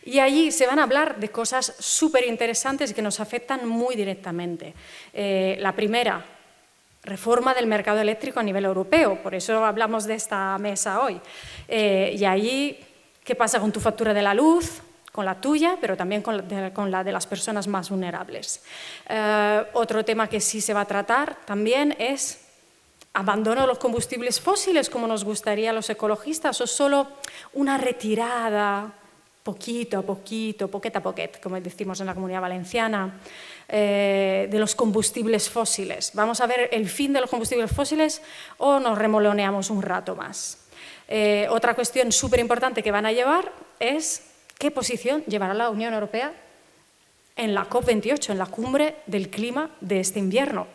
Y allí se van a hablar de cosas súper interesantes y que nos afectan muy directamente. La primera, reforma del mercado eléctrico a nivel europeo, por eso hablamos de esta mesa hoy. Y allí, ¿qué pasa con tu factura de la luz? Con la tuya, pero también con la de las personas más vulnerables. Otro tema que sí se va a tratar también es abandono de los combustibles fósiles, como nos gustaría a los ecologistas, o solo una retirada, poquito a poquito, poquet a poquet, como decimos en la Comunidad Valenciana, de los combustibles fósiles. ¿Vamos a ver el fin de los combustibles fósiles o nos remoloneamos un rato más? Otra cuestión súper importante que van a llevar es qué posición llevará la Unión Europea en la COP28, en la cumbre del clima de este invierno.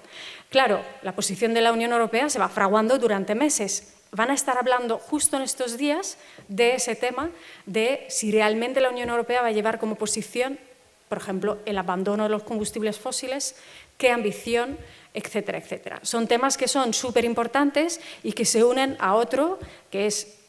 Claro, la posición de la Unión Europea se va fraguando durante meses. Van a estar hablando justo en estos días de ese tema, de si realmente la Unión Europea va a llevar como posición, por ejemplo, el abandono de los combustibles fósiles, qué ambición, etcétera, etcétera. Son temas que son súper importantes y que se unen a otro que es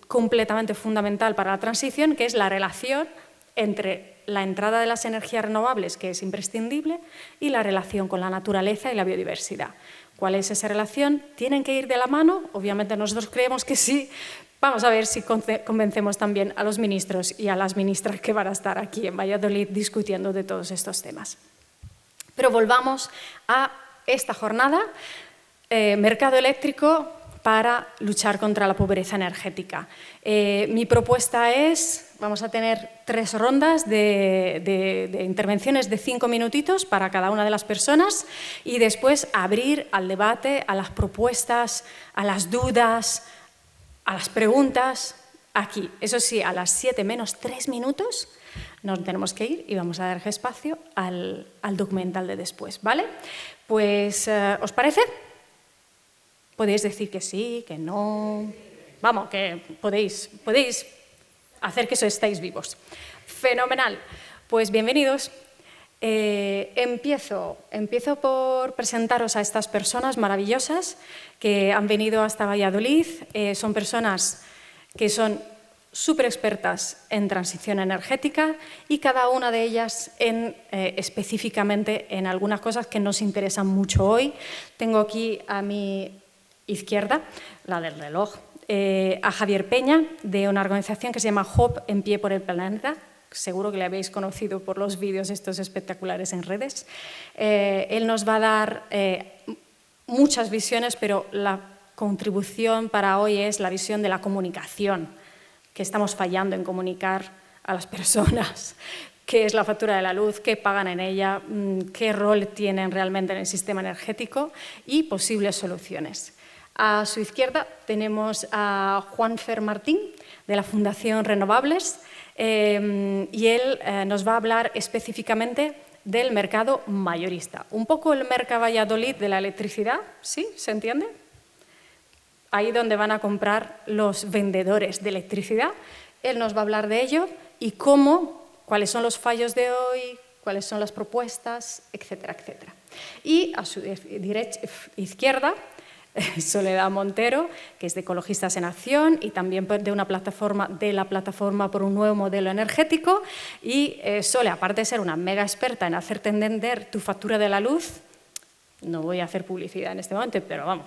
completamente fundamental para la transición, que es la relación entre la entrada de las energías renovables, que es imprescindible, y la relación con la naturaleza y la biodiversidad. ¿Cuál es esa relación? ¿Tienen que ir de la mano? Obviamente nosotros creemos que sí. Vamos a ver si convencemos también a los ministros y a las ministras que van a estar aquí en Valladolid discutiendo de todos estos temas. Pero volvamos a esta jornada, mercado eléctrico para luchar contra la pobreza energética. Mi propuesta es, vamos a tener 3 rondas de intervenciones de 5 minutitos para cada una de las personas y después abrir al debate, a las propuestas, a las dudas, a las preguntas aquí. Eso sí, a las 7 menos 3 minutos nos tenemos que ir y vamos a dar espacio al documental de después, ¿vale? Pues, ¿os parece? Podéis decir que sí, que no. Vamos, que podéis hacer que estéis vivos. Fenomenal. Pues bienvenidos. Empiezo por presentaros a estas personas maravillosas que han venido hasta Valladolid. Son personas que son súper expertas en transición energética y cada una de ellas específicamente en algunas cosas que nos interesan mucho hoy. Tengo aquí a mi izquierda, la del reloj, a Javier Peña, de una organización que se llama Hope en pie por el planeta. Seguro que le habéis conocido por los vídeos estos espectaculares en redes. Él nos va a dar muchas visiones, pero la contribución para hoy es la visión de la comunicación, que estamos fallando en comunicar a las personas qué es la factura de la luz, qué pagan en ella, qué rol tienen realmente en el sistema energético y posibles soluciones. A su izquierda tenemos a Juanfer Martín, de la Fundación Renovables, y él nos va a hablar específicamente del mercado mayorista. Un poco el mercado Valladolid de la electricidad, ¿sí? ¿Se entiende? Ahí donde van a comprar los vendedores de electricidad. Él nos va a hablar de ello y cuáles son los fallos de hoy, cuáles son las propuestas, etcétera, etcétera. Y a su izquierda, Soledad Montero, que es de Ecologistas en Acción y también de la plataforma por un nuevo modelo energético. Y Sole, aparte de ser una mega experta en hacerte entender tu factura de la luz, no voy a hacer publicidad en este momento, pero vamos,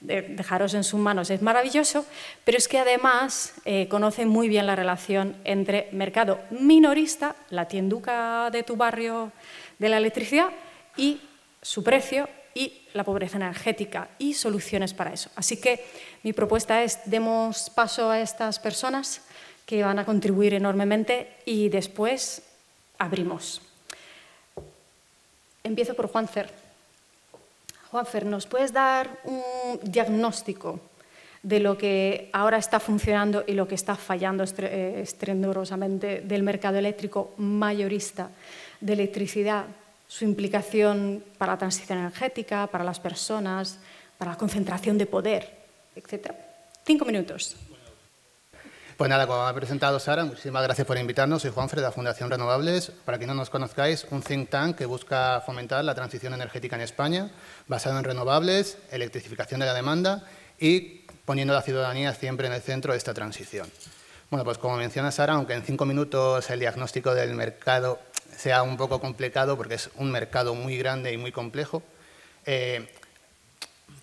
dejaros en sus manos, es maravilloso, pero es que además conoce muy bien la relación entre mercado minorista, la tienduca de tu barrio de la electricidad, y su precio, y la pobreza energética y soluciones para eso. Así que mi propuesta es, demos paso a estas personas que van a contribuir enormemente y después abrimos. Empiezo por Juanfer. Juanfer, ¿nos puedes dar un diagnóstico de lo que ahora está funcionando y lo que está fallando estrendorosamente del mercado eléctrico mayorista de electricidad? Su implicación para la transición energética, para las personas, para la concentración de poder, etc. 5 minutos. Pues nada, como ha presentado Sara, muchísimas gracias por invitarnos. Soy Juanfer, de la Fundación Renovables. Para quien no nos conozcáis, un think tank que busca fomentar la transición energética en España, basado en renovables, electrificación de la demanda y poniendo a la ciudadanía siempre en el centro de esta transición. Bueno, pues como menciona Sara, aunque en 5 minutos el diagnóstico del mercado sea un poco complicado porque es un mercado muy grande y muy complejo,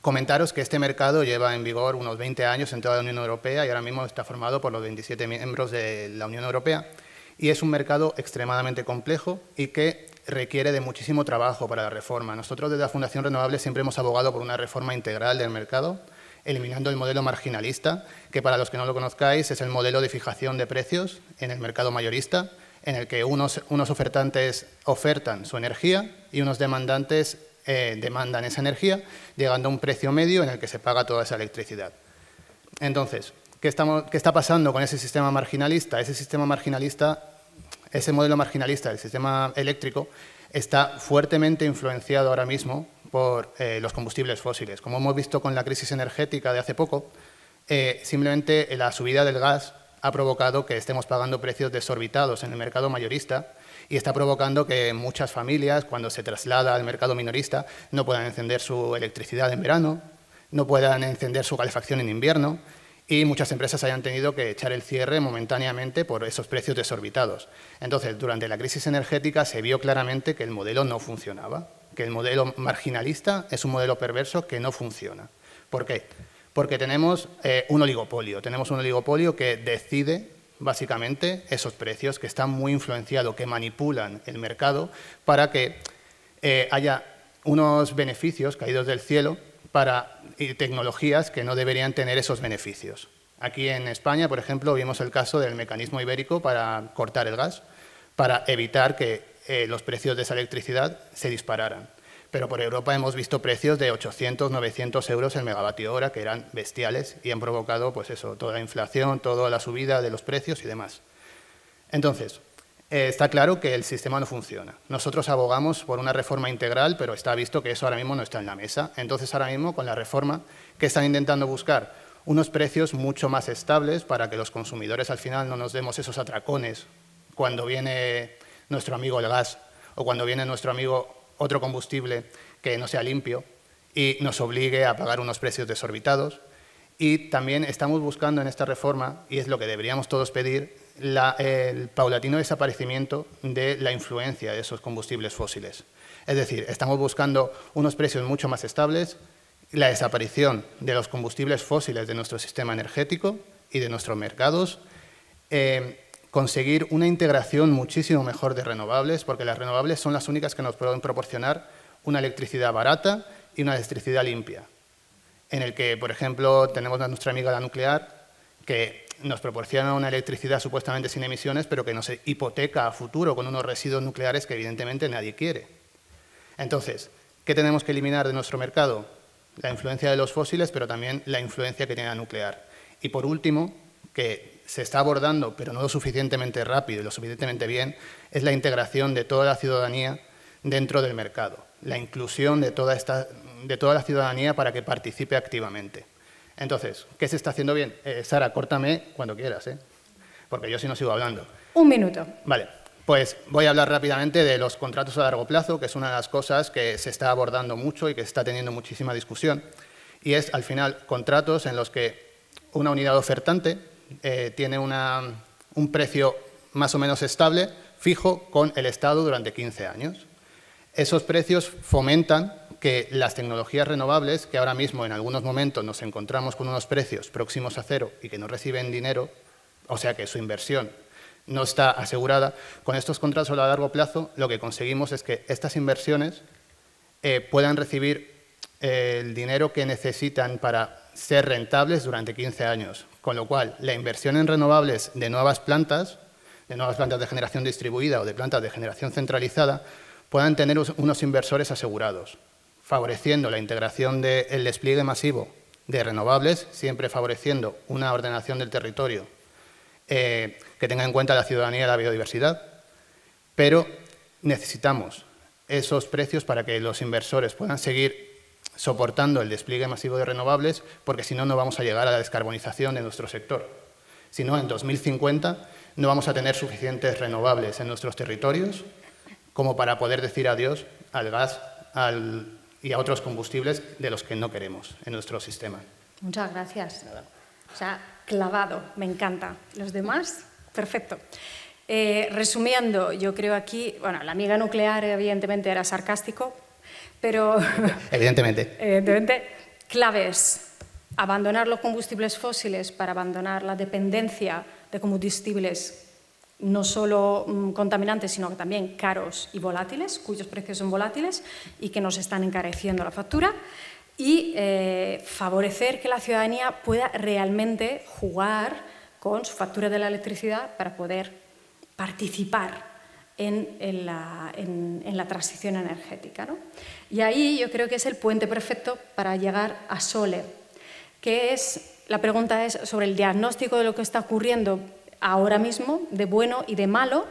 comentaros que este mercado lleva en vigor unos 20 años en toda la Unión Europea y ahora mismo está formado por los 27 miembros de la Unión Europea y es un mercado extremadamente complejo y que requiere de muchísimo trabajo para la reforma. Nosotros desde la Fundación Renovables siempre hemos abogado por una reforma integral del mercado, eliminando el modelo marginalista, que para los que no lo conozcáis es el modelo de fijación de precios en el mercado mayorista, en el que unos ofertantes ofertan su energía y unos demandantes demandan esa energía, llegando a un precio medio en el que se paga toda esa electricidad. Entonces, ¿qué está pasando con ese sistema marginalista? Ese modelo marginalista del sistema eléctrico está fuertemente influenciado ahora mismo por los combustibles fósiles. Como hemos visto con la crisis energética de hace poco, simplemente la subida del gas ha provocado que estemos pagando precios desorbitados en el mercado mayorista y está provocando que muchas familias, cuando se traslada al mercado minorista, no puedan encender su electricidad en verano, no puedan encender su calefacción en invierno y muchas empresas hayan tenido que echar el cierre momentáneamente por esos precios desorbitados. Entonces, durante la crisis energética se vio claramente que el modelo no funcionaba, que el modelo marginalista es un modelo perverso que no funciona. ¿Por qué? Porque tenemos un oligopolio que decide básicamente esos precios, que están muy influenciados, que manipulan el mercado para que haya unos beneficios caídos del cielo para tecnologías que no deberían tener esos beneficios. Aquí en España, por ejemplo, vimos el caso del mecanismo ibérico para cortar el gas, para evitar que los precios de esa electricidad se dispararan. Pero por Europa hemos visto precios de 800, 900 euros el megavatio hora, que eran bestiales y han provocado pues eso, toda la inflación, toda la subida de los precios y demás. Entonces, está claro que el sistema no funciona. Nosotros abogamos por una reforma integral, pero está visto que eso ahora mismo no está en la mesa. Entonces, ahora mismo, con la reforma, ¿qué están intentando buscar? Unos precios mucho más estables para que los consumidores al final no nos demos esos atracones cuando viene nuestro amigo el gas o cuando viene nuestro amigo otro combustible que no sea limpio y nos obligue a pagar unos precios desorbitados. Y también estamos buscando en esta reforma, y es lo que deberíamos todos pedir, el paulatino desaparecimiento de la influencia de esos combustibles fósiles. Es decir, estamos buscando unos precios mucho más estables, la desaparición de los combustibles fósiles de nuestro sistema energético y de nuestros mercados, conseguir una integración muchísimo mejor de renovables, porque las renovables son las únicas que nos pueden proporcionar una electricidad barata y una electricidad limpia, en el que, por ejemplo, tenemos a nuestra amiga la nuclear, que nos proporciona una electricidad supuestamente sin emisiones, pero que nos hipoteca a futuro con unos residuos nucleares que evidentemente nadie quiere. Entonces, ¿qué tenemos que eliminar de nuestro mercado? La influencia de los fósiles, pero también la influencia que tiene la nuclear. Y por último, que se está abordando, pero no lo suficientemente rápido y lo suficientemente bien, es la integración de toda la ciudadanía dentro del mercado, la inclusión de toda la ciudadanía para que participe activamente. Entonces, ¿qué se está haciendo bien? Sara, córtame cuando quieras, porque yo si no sigo hablando. Un minuto. Vale, pues voy a hablar rápidamente de los contratos a largo plazo, que es una de las cosas que se está abordando mucho y que se está teniendo muchísima discusión, y es, al final, contratos en los que una unidad ofertante tiene un precio más o menos estable, fijo, con el Estado durante 15 años. Esos precios fomentan que las tecnologías renovables, que ahora mismo en algunos momentos nos encontramos con unos precios próximos a cero y que no reciben dinero, o sea que su inversión no está asegurada, con estos contratos a largo plazo lo que conseguimos es que estas inversiones puedan recibir el dinero que necesitan para ser rentables durante 15 años. Con lo cual, la inversión en renovables de nuevas plantas de generación distribuida o de plantas de generación centralizada, puedan tener unos inversores asegurados, favoreciendo la integración del despliegue masivo de renovables, siempre favoreciendo una ordenación del territorio que tenga en cuenta la ciudadanía y la biodiversidad, pero necesitamos esos precios para que los inversores puedan seguir soportando el despliegue masivo de renovables, porque si no, no vamos a llegar a la descarbonización de nuestro sector. Si no, en 2050 no vamos a tener suficientes renovables en nuestros territorios como para poder decir adiós al gas y a otros combustibles de los que no queremos en nuestro sistema. Muchas gracias. Nada. O sea, clavado, me encanta. Los demás, perfecto. Resumiendo, yo creo aquí, bueno, la amiga nuclear evidentemente era sarcástico, pero... Evidentemente, claves. Abandonar los combustibles fósiles para abandonar la dependencia de combustibles no solo contaminantes, sino que también caros y volátiles, cuyos precios son volátiles y que nos están encareciendo la factura, y favorecer que la ciudadanía pueda realmente jugar con su factura de la electricidad para poder participar en la transición energética, ¿no? Y ahí yo creo que es el puente perfecto para llegar a Sole, que es, la pregunta es sobre el diagnóstico de lo que está ocurriendo ahora mismo, de bueno y de malo,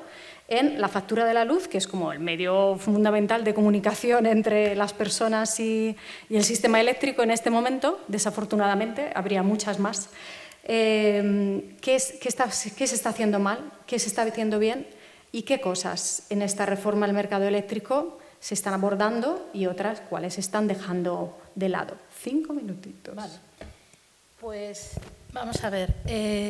en la factura de la luz, que es como el medio fundamental de comunicación entre las personas y el sistema eléctrico en este momento. Desafortunadamente, habría muchas más. ¿Qué se está haciendo mal? ¿Qué se está haciendo bien? ¿Y qué cosas en esta reforma del mercado eléctrico se están abordando y otras cuáles se están dejando de lado? 5 minutitos. Vale. Pues vamos a ver,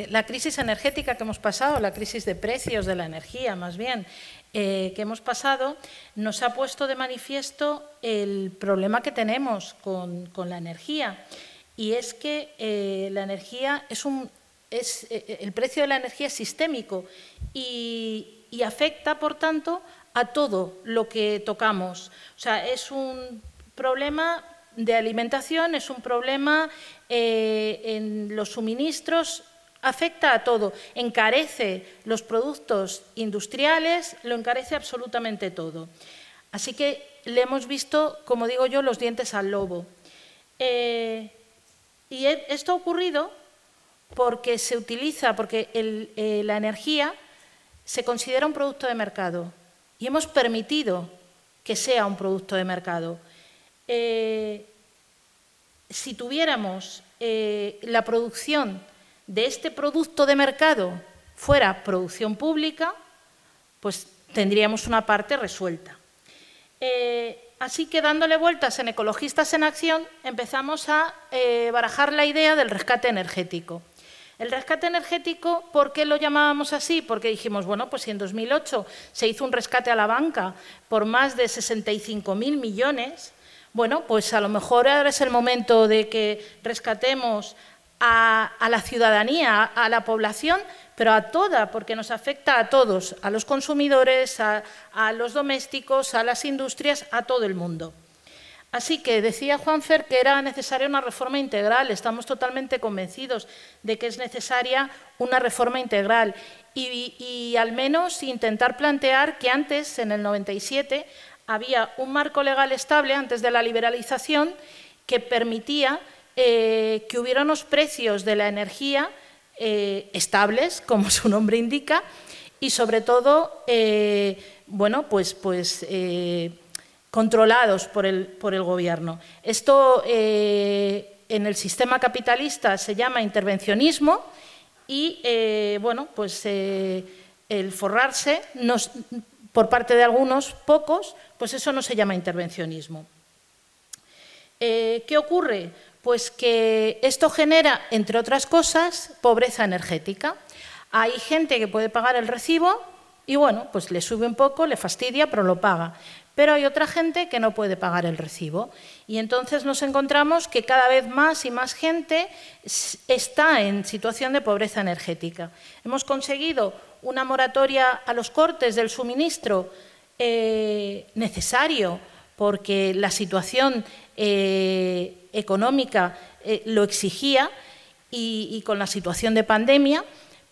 la crisis energética que hemos pasado, la crisis de precios de la energía más bien, que hemos pasado, nos ha puesto de manifiesto el problema que tenemos con la energía. Y es que la energía el precio de la energía es sistémico y afecta, por tanto, a todo lo que tocamos. O sea, es un problema de alimentación, es un problema en los suministros, afecta a todo, encarece los productos industriales, lo encarece absolutamente todo. Así que le hemos visto, como digo yo, los dientes al lobo. Y esto ha ocurrido porque se utiliza, porque la energía se considera un producto de mercado y hemos permitido que sea un producto de mercado. Si tuviéramos la producción de este producto de mercado fuera producción pública, pues tendríamos una parte resuelta. Así que dándole vueltas en Ecologistas en Acción empezamos a barajar la idea del rescate energético. El rescate energético, ¿por qué lo llamábamos así? Porque dijimos, bueno, pues si en 2008 se hizo un rescate a la banca por más de 65.000 millones, bueno, pues a lo mejor ahora es el momento de que rescatemos a la ciudadanía, a la población, pero a toda, porque nos afecta a todos, a los consumidores, a los domésticos, a las industrias, a todo el mundo. Así que decía Juanfer que era necesaria una reforma integral. Estamos totalmente convencidos de que es necesaria una reforma integral y al menos intentar plantear que antes, en el 97, había un marco legal estable antes de la liberalización que permitía que hubiera unos precios de la energía estables, como su nombre indica, y sobre todo, bueno, pues controlados por el Gobierno. Esto en el sistema capitalista se llama intervencionismo y, bueno, pues el forrarse por parte de algunos pocos, pues eso no se llama intervencionismo. ¿Qué ocurre? Pues que esto genera, entre otras cosas, pobreza energética. Hay gente que puede pagar el recibo y, bueno, pues le sube un poco, le fastidia, pero lo paga. Pero hay otra gente que no puede pagar el recibo. Y entonces nos encontramos que cada vez más y más gente está en situación de pobreza energética. Hemos conseguido una moratoria a los cortes del suministro necesario porque la situación económica lo exigía y con la situación de pandemia,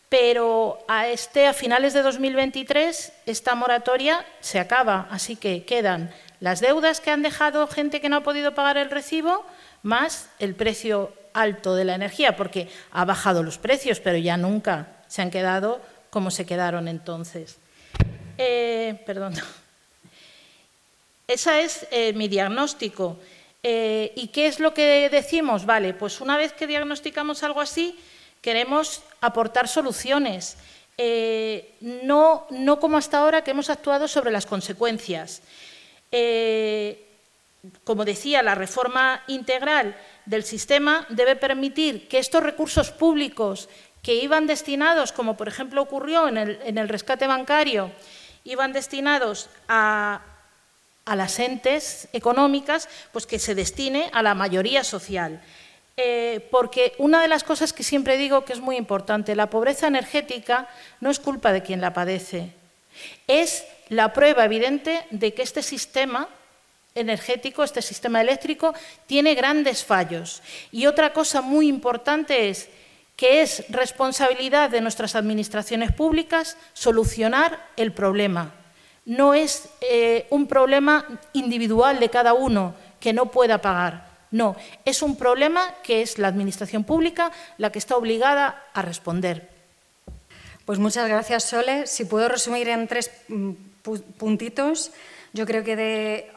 pero a finales de 2023 esta moratoria se acaba, así que quedan las deudas que han dejado gente que no ha podido pagar el recibo, más el precio alto de la energía, porque ha bajado los precios, pero ya nunca se han quedado como se quedaron entonces. Perdón. Ese es mi diagnóstico. ¿Y qué es lo que decimos? Vale, pues una vez que diagnosticamos algo así, queremos aportar soluciones, no como hasta ahora que hemos actuado sobre las consecuencias. Como decía, la reforma integral del sistema debe permitir que estos recursos públicos que iban destinados, como por ejemplo ocurrió en el rescate bancario, iban destinados a las entes económicas, pues que se destine a la mayoría social. Porque una de las cosas que siempre digo que es muy importante, la pobreza energética no es culpa de quien la padece, es la prueba evidente de que este sistema energético, este sistema eléctrico, tiene grandes fallos. Y otra cosa muy importante es que es responsabilidad de nuestras administraciones públicas solucionar el problema. No es un problema individual de cada uno que no pueda pagar. No, es un problema que es la administración pública la que está obligada a responder. Pues muchas gracias, Sole. Si puedo resumir en 3 puntitos, yo creo que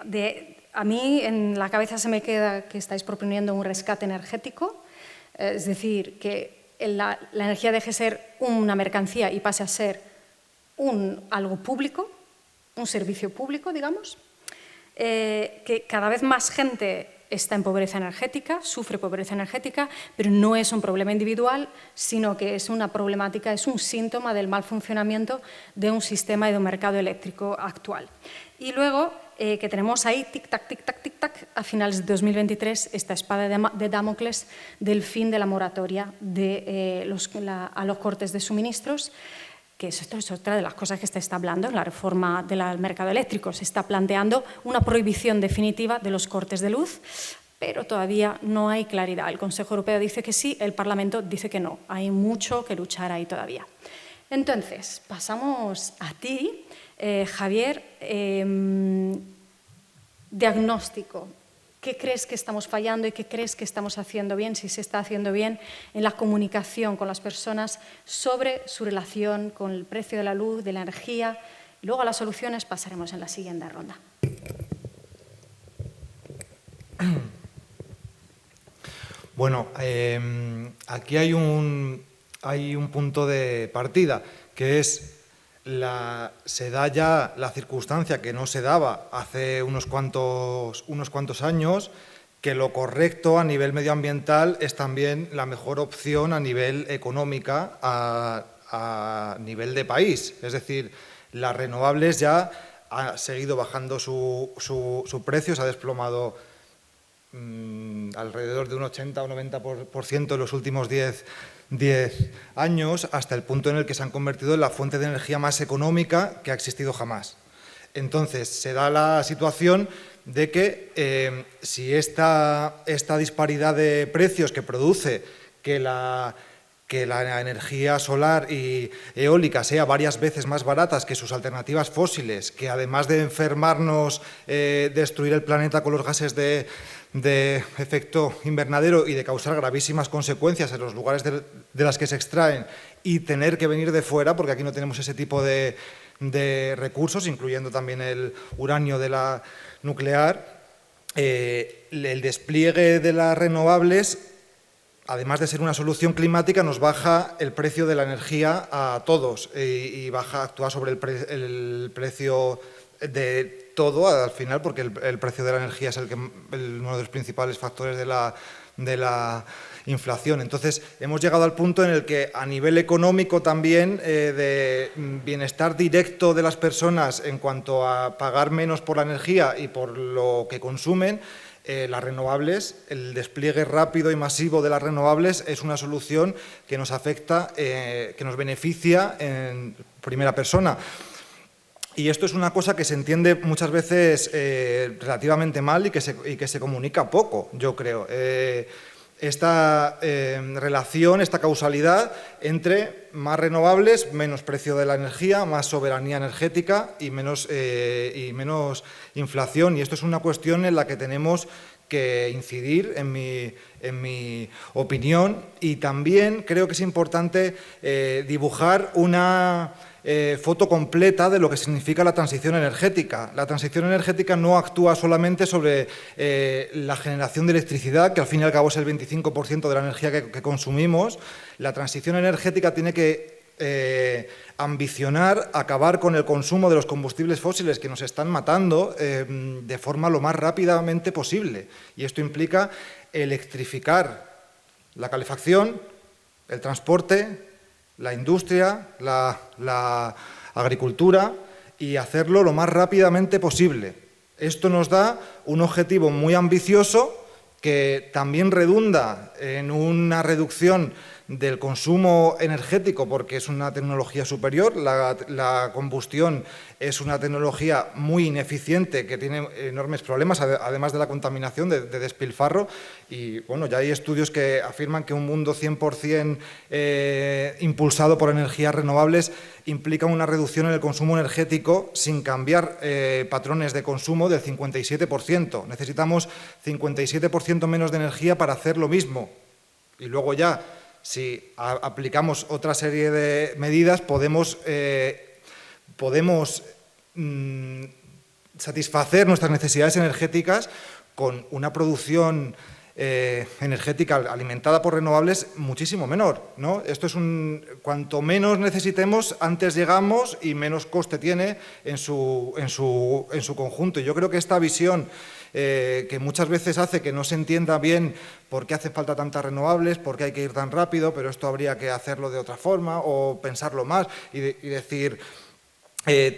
a mí en la cabeza se me queda que estáis proponiendo un rescate energético, es decir, que la energía deje de ser una mercancía y pase a ser algo público, un servicio público, digamos, que cada vez más gente está en pobreza energética, sufre pobreza energética, pero no es un problema individual, sino que es una problemática, es un síntoma del mal funcionamiento de un sistema y de un mercado eléctrico actual. Y luego que tenemos ahí, tic-tac, tic-tac, tic-tac, a finales de 2023, esta espada de Damocles del fin de la moratoria a los cortes de suministros, que esto es otra de las cosas que se está hablando en la reforma del mercado eléctrico. Se está planteando una prohibición definitiva de los cortes de luz, pero todavía no hay claridad. El Consejo Europeo dice que sí, el Parlamento dice que no. Hay mucho que luchar ahí todavía. Entonces, pasamos a ti, Javier. Diagnóstico. ¿Qué crees que estamos fallando y qué crees que estamos haciendo bien, si se está haciendo bien en la comunicación con las personas sobre su relación con el precio de la luz, de la energía? Y luego a las soluciones pasaremos en la siguiente ronda. Bueno, aquí hay un punto de partida, que es se da ya la circunstancia que no se daba hace unos cuantos años, que lo correcto a nivel medioambiental es también la mejor opción a nivel económica, a nivel de país. Es decir, las renovables ya ha seguido bajando su precio, se ha desplomado alrededor de un 80 o 90% en los últimos 10 años, hasta el punto en el que se han convertido en la fuente de energía más económica que ha existido jamás. Entonces, se da la situación de que si esta disparidad de precios que produce que la energía solar y eólica sea varias veces más baratas que sus alternativas fósiles, que además de enfermarnos, destruir el planeta con los gases de efecto invernadero y de causar gravísimas consecuencias en los lugares de las que se extraen y tener que venir de fuera, porque aquí no tenemos ese tipo de recursos, incluyendo también el uranio de la nuclear, el despliegue de las renovables, además de ser una solución climática, nos baja el precio de la energía a todos y actúa sobre el precio de todo al final, porque el precio de la energía es uno de los principales factores de la inflación. Entonces, hemos llegado al punto en el que a nivel económico también, de bienestar directo de las personas en cuanto a pagar menos por la energía y por lo que consumen, las renovables, el despliegue rápido y masivo de las renovables es una solución que nos afecta, que nos beneficia en primera persona. Y esto es una cosa que se entiende muchas veces relativamente mal y que se comunica poco, yo creo. Esta relación, esta causalidad entre más renovables, menos precio de la energía, más soberanía energética y menos inflación. Y esto es una cuestión en la que tenemos que incidir, en mi opinión, y también creo que es importante dibujar una foto completa de lo que significa la transición energética. La transición energética no actúa solamente sobre la generación de electricidad, que al fin y al cabo es el 25% de la energía que consumimos. La transición energética tiene que ambicionar acabar con el consumo de los combustibles fósiles que nos están matando de forma lo más rápidamente posible. Y esto implica electrificar la calefacción, el transporte, la industria, la agricultura y hacerlo lo más rápidamente posible. Esto nos da un objetivo muy ambicioso que también redunda en una reducción del consumo energético porque es una tecnología superior, la combustión es una tecnología muy ineficiente que tiene enormes problemas, además de la contaminación, de despilfarro, y bueno, ya hay estudios que afirman que un mundo 100% impulsado por energías renovables implica una reducción en el consumo energético sin cambiar patrones de consumo del 57%. Necesitamos 57% menos de energía para hacer lo mismo, y luego ya, si aplicamos otra serie de medidas, podemos satisfacer nuestras necesidades energéticas con una producción energética alimentada por renovables muchísimo menor, ¿no? Esto es cuanto menos necesitemos, antes llegamos y menos coste tiene en su conjunto. Y yo creo que esta visión que muchas veces hace que no se entienda bien por qué hace falta tantas renovables, por qué hay que ir tan rápido, pero esto habría que hacerlo de otra forma o pensarlo más y decir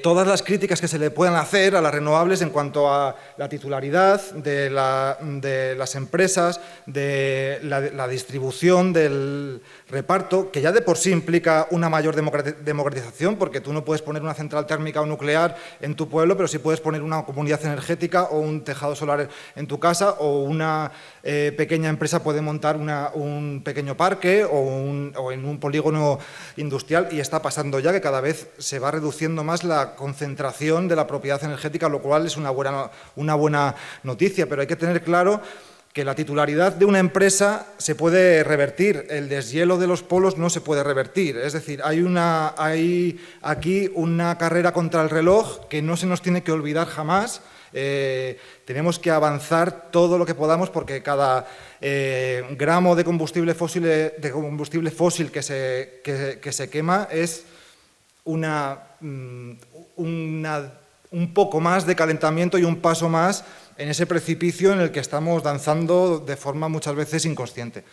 todas las críticas que se le puedan hacer a las renovables en cuanto a la titularidad de las empresas, de la distribución, del reparto, que ya de por sí implica una mayor democratización, porque tú no puedes poner una central térmica o nuclear en tu pueblo, pero sí puedes poner una comunidad energética o un tejado solar en tu casa, o una pequeña empresa puede montar un pequeño parque o en un polígono industrial, y está pasando ya que cada vez se va reduciendo más la concentración de la propiedad energética, lo cual es una buena noticia, pero hay que tener claro que la titularidad de una empresa se puede revertir, el deshielo de los polos no se puede revertir, es decir, hay aquí una carrera contra el reloj que no se nos tiene que olvidar jamás. Tenemos que avanzar todo lo que podamos porque cada gramo de combustible fósil que se quema es un poco más de calentamiento y un paso más en ese precipicio en el que estamos danzando de forma muchas veces inconsciente.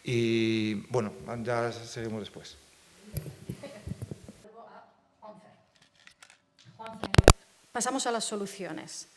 Y bueno, ya seguimos después. Pasamos a las soluciones.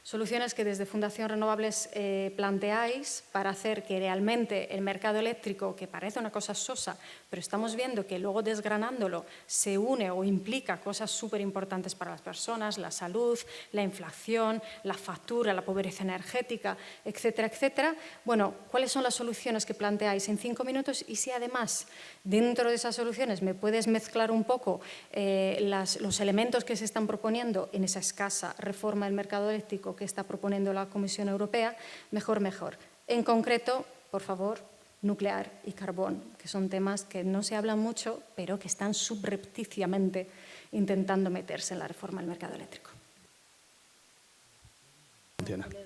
Soluciones que desde Fundación Renovables planteáis para hacer que realmente el mercado eléctrico, que parece una cosa sosa, pero estamos viendo que luego desgranándolo se une o implica cosas súper importantes para las personas, la salud, la inflación, la factura, la pobreza energética, etcétera, etcétera. Bueno, ¿cuáles son las soluciones que planteáis en 5 minutos? Y si además dentro de esas soluciones me puedes mezclar un poco los elementos que se están proponiendo en esa escasa reforma del mercado eléctrico que está proponiendo la Comisión Europea, mejor. En concreto, por favor, nuclear y carbón, que son temas que no se hablan mucho, pero que están subrepticiamente intentando meterse en la reforma del mercado eléctrico.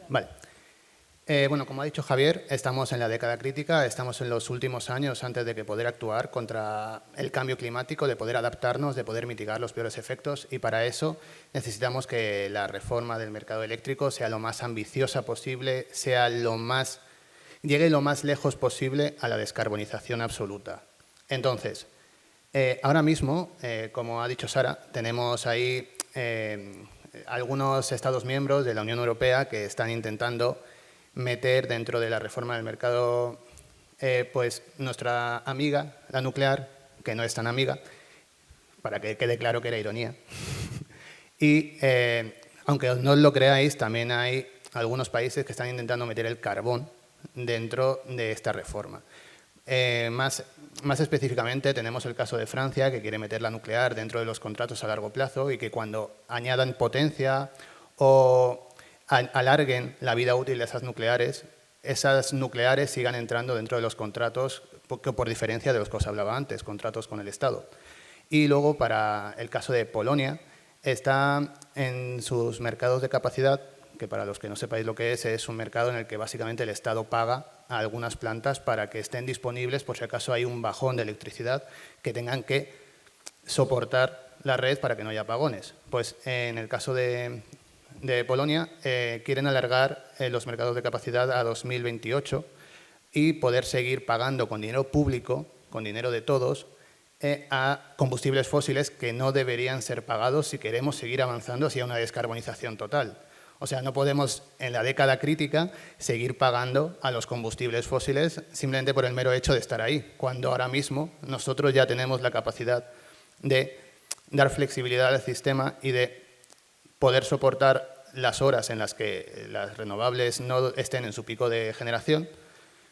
Vale. Bueno, como ha dicho Javier, estamos en la década crítica, estamos en los últimos años antes de que poder actuar contra el cambio climático, de poder adaptarnos, de poder mitigar los peores efectos, y para eso necesitamos que la reforma del mercado eléctrico sea lo más ambiciosa posible, llegue lo más lejos posible a la descarbonización absoluta. Entonces, ahora mismo, como ha dicho Sara, tenemos ahí algunos Estados miembros de la Unión Europea que están intentando meter dentro de la reforma del mercado pues nuestra amiga, la nuclear, que no es tan amiga, para que quede claro que era ironía. Y aunque no lo creáis, también hay algunos países que están intentando meter el carbón dentro de esta reforma. Más específicamente tenemos el caso de Francia, que quiere meter la nuclear dentro de los contratos a largo plazo y que cuando añadan potencia o alarguen la vida útil de esas nucleares sigan entrando dentro de los contratos, por diferencia de los que os hablaba antes, contratos con el Estado. Y luego, para el caso de Polonia, está en sus mercados de capacidad, que para los que no sepáis lo que es un mercado en el que básicamente el Estado paga a algunas plantas para que estén disponibles por si acaso hay un bajón de electricidad que tengan que soportar la red para que no haya apagones. Pues en el caso de Polonia quieren alargar los mercados de capacidad a 2028 y poder seguir pagando con dinero público, con dinero de todos, a combustibles fósiles que no deberían ser pagados si queremos seguir avanzando hacia una descarbonización total. O sea, no podemos, en la década crítica, seguir pagando a los combustibles fósiles simplemente por el mero hecho de estar ahí, cuando ahora mismo nosotros ya tenemos la capacidad de dar flexibilidad al sistema y de poder soportar las horas en las que las renovables no estén en su pico de generación,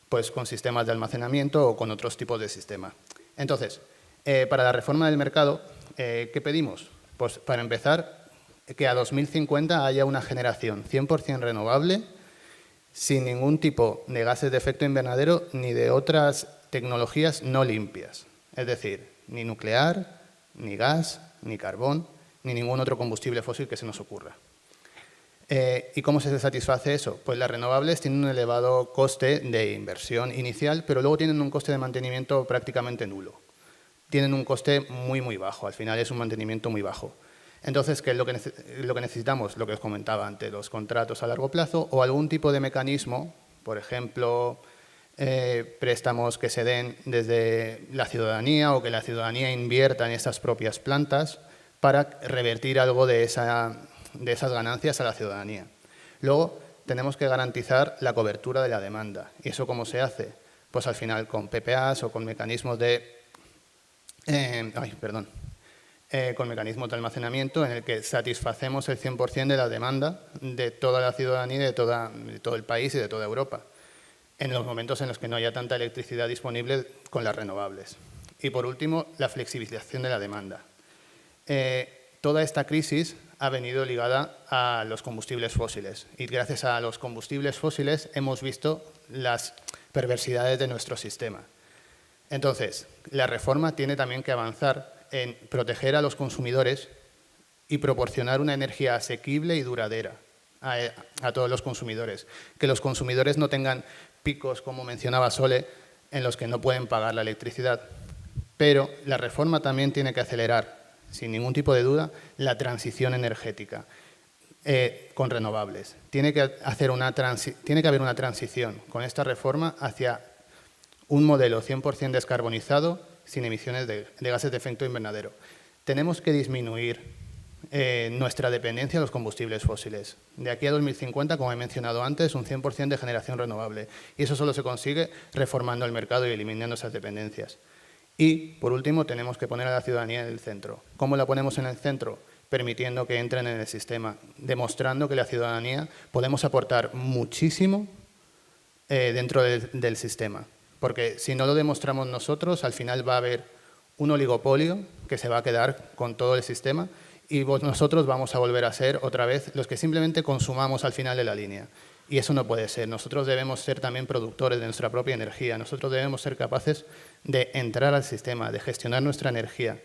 pues con sistemas de almacenamiento o con otros tipos de sistemas. Entonces, para la reforma del mercado, ¿qué pedimos? Pues para empezar, que a 2050 haya una generación 100% renovable, sin ningún tipo de gases de efecto invernadero ni de otras tecnologías no limpias. Es decir, ni nuclear, ni gas, ni carbón, ni ningún otro combustible fósil que se nos ocurra. ¿Y cómo se satisface eso? Pues las renovables tienen un elevado coste de inversión inicial, pero luego tienen un coste de mantenimiento prácticamente nulo. Tienen un coste muy, muy bajo. Al final es un mantenimiento muy bajo. Entonces, ¿qué es lo que necesitamos? Lo que os comentaba antes, los contratos a largo plazo o algún tipo de mecanismo, por ejemplo, préstamos que se den desde la ciudadanía o que la ciudadanía invierta en esas propias plantas para revertir algo de esas ganancias a la ciudadanía. Luego, tenemos que garantizar la cobertura de la demanda. ¿Y eso cómo se hace? Pues al final con PPAs o con mecanismos con mecanismos de almacenamiento en el que satisfacemos el 100% de la demanda de toda la ciudadanía, de todo el país y de toda Europa, en los momentos en los que no haya tanta electricidad disponible con las renovables. Y por último, la flexibilización de la demanda. Toda esta crisis ha venido ligada a los combustibles fósiles y gracias a los combustibles fósiles hemos visto las perversidades de nuestro sistema. Entonces, la reforma tiene también que avanzar en proteger a los consumidores y proporcionar una energía asequible y duradera a todos los consumidores. Que los consumidores no tengan picos, como mencionaba Sole, en los que no pueden pagar la electricidad. Pero la reforma también tiene que acelerar, sin ningún tipo de duda, la transición energética con renovables. Tiene que haber una transición con esta reforma hacia un modelo 100% descarbonizado sin emisiones de gases de efecto invernadero. Tenemos que disminuir nuestra dependencia de los combustibles fósiles. De aquí a 2050, como he mencionado antes, un 100% de generación renovable. Y eso solo se consigue reformando el mercado y eliminando esas dependencias. Y, por último, tenemos que poner a la ciudadanía en el centro. ¿Cómo la ponemos en el centro? Permitiendo que entren en el sistema, demostrando que la ciudadanía podemos aportar muchísimo dentro del sistema. Porque si no lo demostramos nosotros, al final va a haber un oligopolio que se va a quedar con todo el sistema y nosotros vamos a volver a ser otra vez los que simplemente consumamos al final de la línea. Y eso no puede ser. Nosotros debemos ser también productores de nuestra propia energía. Nosotros debemos ser capaces de entrar al sistema, de gestionar nuestra energía.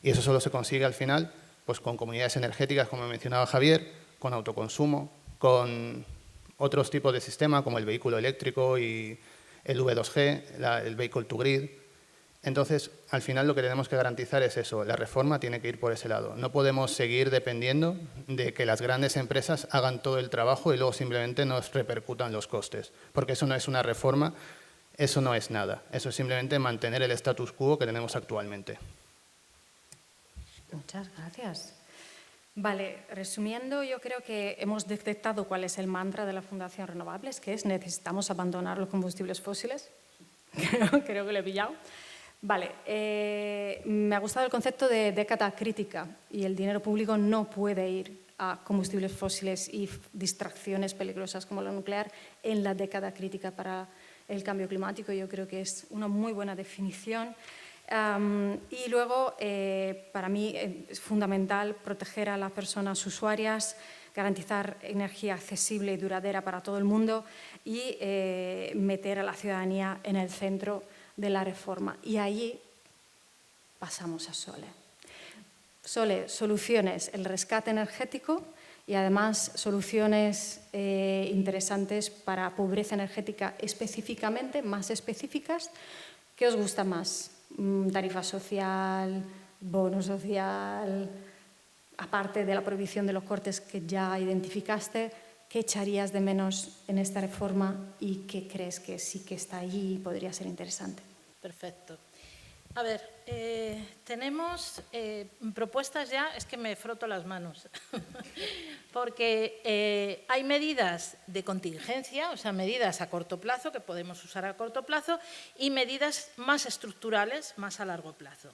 Y eso solo se consigue al final pues, con comunidades energéticas, como mencionaba Javier, con autoconsumo, con otros tipos de sistemas como el vehículo eléctrico y el V2G, el Vehicle to Grid. Entonces, al final lo que tenemos que garantizar es eso, la reforma tiene que ir por ese lado. No podemos seguir dependiendo de que las grandes empresas hagan todo el trabajo y luego simplemente nos repercutan los costes, porque eso no es una reforma, eso no es nada, eso es simplemente mantener el status quo que tenemos actualmente. Muchas gracias. Vale, resumiendo, yo creo que hemos detectado cuál es el mantra de la Fundación Renovables, que es necesitamos abandonar los combustibles fósiles. Creo que lo he pillado. Vale, me ha gustado el concepto de década crítica y el dinero público no puede ir a combustibles fósiles y distracciones peligrosas como la nuclear en la década crítica para el cambio climático. Yo creo que es una muy buena definición. Y luego, para mí es fundamental proteger a las personas usuarias, garantizar energía accesible y duradera para todo el mundo y meter a la ciudadanía en el centro de la reforma. Y allí pasamos a Sole. Sole, soluciones, el rescate energético y además soluciones interesantes para pobreza energética específicamente, más específicas. ¿Qué os gusta más? Tarifa social, bono social, aparte de la prohibición de los cortes que ya identificaste, ¿Qué echarías de menos en esta reforma y qué crees que sí que está allí y podría ser interesante? Perfecto. A ver, tenemos propuestas ya, es que me froto las manos, porque hay medidas de contingencia, o sea, medidas a corto plazo que podemos usar a corto plazo y medidas más estructurales, más a largo plazo.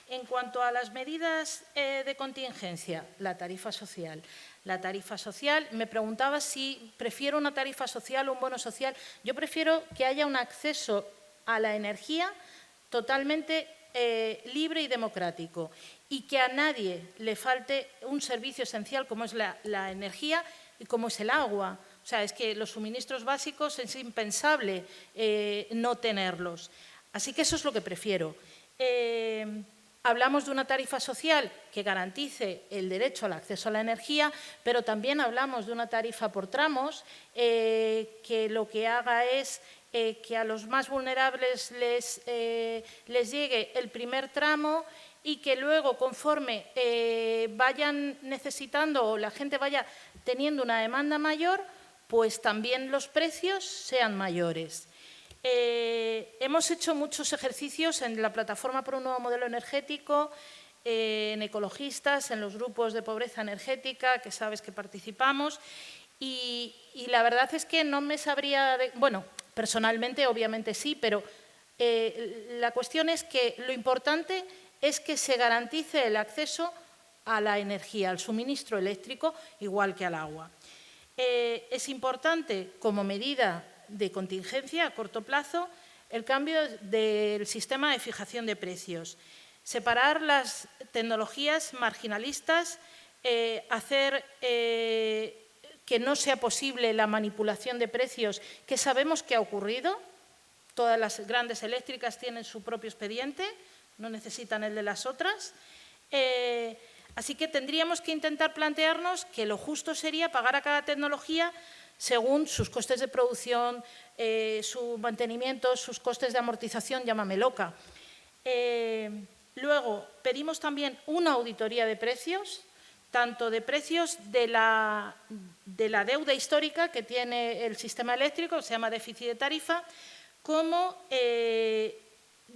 En cuanto a las medidas de contingencia, la tarifa social. La tarifa social, me preguntaba si prefiero una tarifa social o un bono social. Yo prefiero que haya un acceso a la energía totalmente libre y democrático y que a nadie le falte un servicio esencial como es la energía y como es el agua. O sea, es que los suministros básicos es impensable no tenerlos. Así que eso es lo que prefiero. Hablamos de una tarifa social que garantice el derecho al acceso a la energía, pero también hablamos de una tarifa por tramos que lo que haga es que a los más vulnerables les llegue el primer tramo y que luego, conforme vayan necesitando o la gente vaya teniendo una demanda mayor, pues también los precios sean mayores. Hemos hecho muchos ejercicios en la Plataforma por un Nuevo Modelo Energético, en ecologistas, en los grupos de pobreza energética, que sabes que participamos, y la verdad es que no me sabría… bueno, personalmente obviamente sí, pero la cuestión es que lo importante es que se garantice el acceso a la energía, al suministro eléctrico, igual que al agua. Es importante, como medida de contingencia a corto plazo, el cambio del sistema de fijación de precios, separar las tecnologías marginalistas, hacer que no sea posible la manipulación de precios, que sabemos que ha ocurrido. Todas las grandes eléctricas tienen su propio expediente, no necesitan el de las otras. Así que tendríamos que intentar plantearnos que lo justo sería pagar a cada tecnología según sus costes de producción, su mantenimiento, sus costes de amortización, llámame loca. Luego, pedimos también una auditoría de precios, tanto de precios de la deuda histórica que tiene el sistema eléctrico, se llama déficit de tarifa, como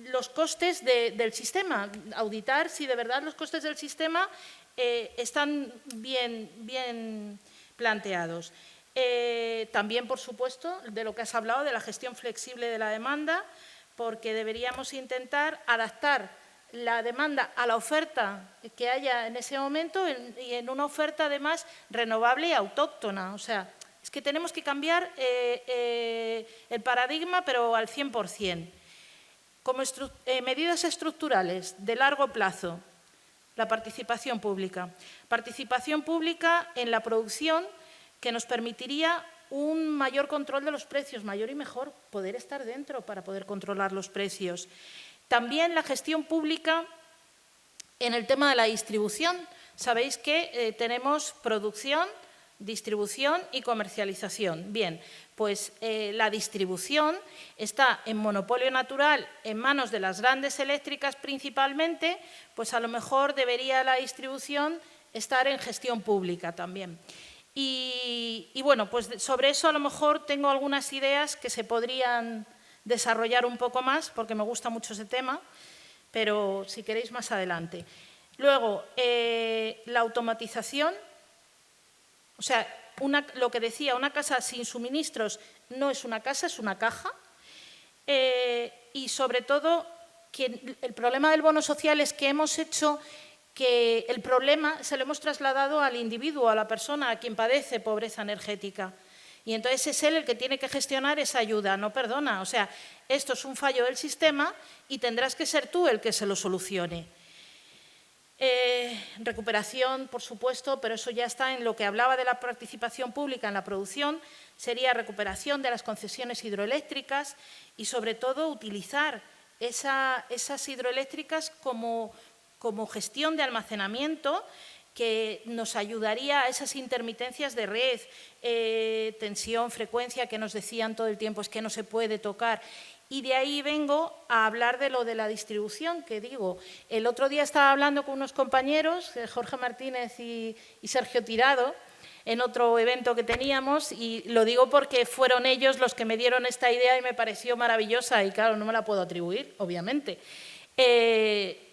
los costes del sistema. Auditar si de verdad los costes del sistema están bien planteados. También, por supuesto, de lo que has hablado, de la gestión flexible de la demanda, porque deberíamos intentar adaptar la demanda a la oferta que haya en ese momento y en una oferta, además, renovable y autóctona. O sea, es que tenemos que cambiar el paradigma, pero al 100%. Como medidas estructurales de largo plazo, la participación pública. Participación pública en la producción que nos permitiría un mayor control de los precios, mayor y mejor, poder estar dentro para poder controlar los precios. También la gestión pública en el tema de la distribución. Sabéis que tenemos producción, distribución y comercialización. Bien, pues la distribución está en monopolio natural en manos de las grandes eléctricas principalmente, pues a lo mejor debería la distribución estar en gestión pública también. Y bueno, pues sobre eso a lo mejor tengo algunas ideas que se podrían desarrollar un poco más, porque me gusta mucho ese tema, pero si queréis más adelante. Luego, la automatización, o sea, lo que decía, una casa sin suministros no es una casa, es una caja. Y sobre todo, que el problema del bono social es que hemos hecho que el problema se lo hemos trasladado al individuo, a la persona, a quien padece pobreza energética. Y entonces es él el que tiene que gestionar esa ayuda, no perdona. O sea, esto es un fallo del sistema y tendrás que ser tú el que se lo solucione. Recuperación, por supuesto, pero eso ya está en lo que hablaba de la participación pública en la producción, sería recuperación de las concesiones hidroeléctricas y, sobre todo, utilizar esas hidroeléctricas como gestión de almacenamiento que nos ayudaría a esas intermitencias de red, tensión, frecuencia, que nos decían todo el tiempo, es que no se puede tocar. Y de ahí vengo a hablar de lo de la distribución, que digo, el otro día estaba hablando con unos compañeros, Jorge Martínez y Sergio Tirado, en otro evento que teníamos, y lo digo porque fueron ellos los que me dieron esta idea y me pareció maravillosa y claro, no me la puedo atribuir, obviamente.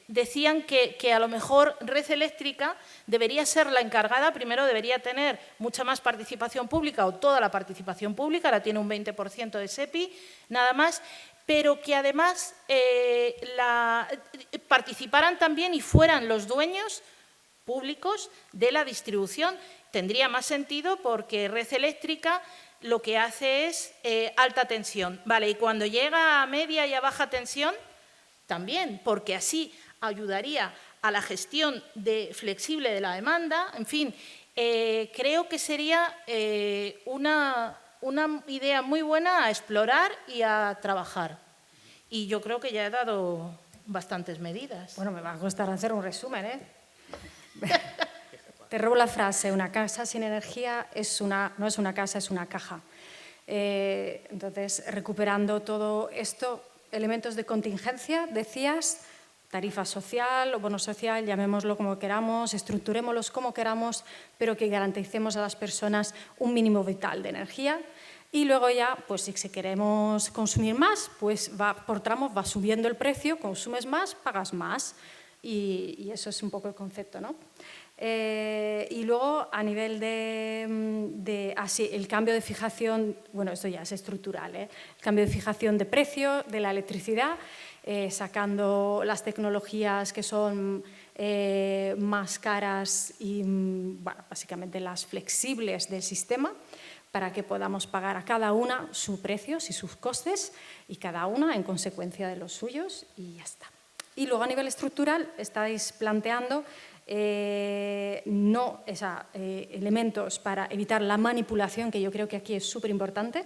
Decían que a lo mejor Red Eléctrica debería ser la encargada, primero debería tener mucha más participación pública o toda la participación pública, ahora tiene un 20% de SEPI, nada más, pero que además participaran también y fueran los dueños públicos de la distribución. Tendría más sentido porque Red Eléctrica lo que hace es alta tensión, ¿vale? Y cuando llega a media y a baja tensión, también, porque así ayudaría a la gestión flexible de la demanda. En fin, creo que sería una idea muy buena a explorar y a trabajar. Y yo creo que ya he dado bastantes medidas. Bueno, me va a costar hacer un resumen, ¿eh? Te robo la frase, una casa sin energía no es una casa, es una caja. Entonces, recuperando todo esto, elementos de contingencia, decías, tarifa social o bono social, llamémoslo como queramos, estructurémoslos como queramos, pero que garanticemos a las personas un mínimo vital de energía. Y luego ya, pues si queremos consumir más, pues por tramos va subiendo el precio, consumes más, pagas más. Y eso es un poco el concepto, ¿no? Y luego, a nivel el cambio de fijación, bueno, esto ya es estructural, ¿eh? El cambio de fijación de precio de la electricidad, sacando las tecnologías que son más caras y, bueno, básicamente las flexibles del sistema, para que podamos pagar a cada una sus precios y sus costes, y cada una en consecuencia de los suyos, y ya está. Y luego, a nivel estructural, estáis planteando elementos para evitar la manipulación, que yo creo que aquí es súper importante.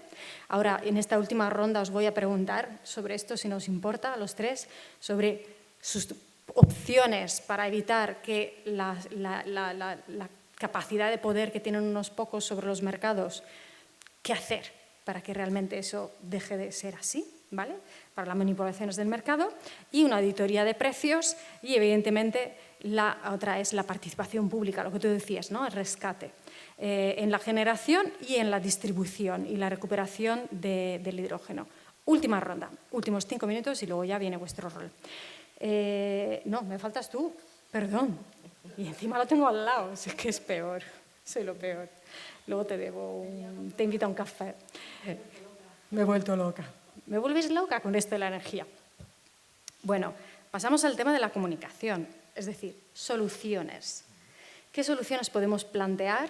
Ahora, en esta última ronda os voy a preguntar sobre esto, si nos importa, a los tres, sobre sus opciones para evitar que la capacidad de poder que tienen unos pocos sobre los mercados, qué hacer para que realmente eso deje de ser así, ¿vale? Para las manipulaciones del mercado, y una auditoría de precios, y evidentemente la otra es la participación pública, lo que tú decías, ¿no? El rescate en la generación y en la distribución y la recuperación del hidrógeno. Última ronda, últimos 5 minutos y luego ya viene vuestro rol. No, me faltas tú, perdón. Y encima lo tengo al lado, es que es peor, soy lo peor. Luego te invito a un café. Me he vuelto loca. ¿Me vuelves loca con esto de la energía? Bueno, pasamos al tema de la comunicación, es decir, soluciones. ¿Qué soluciones podemos plantear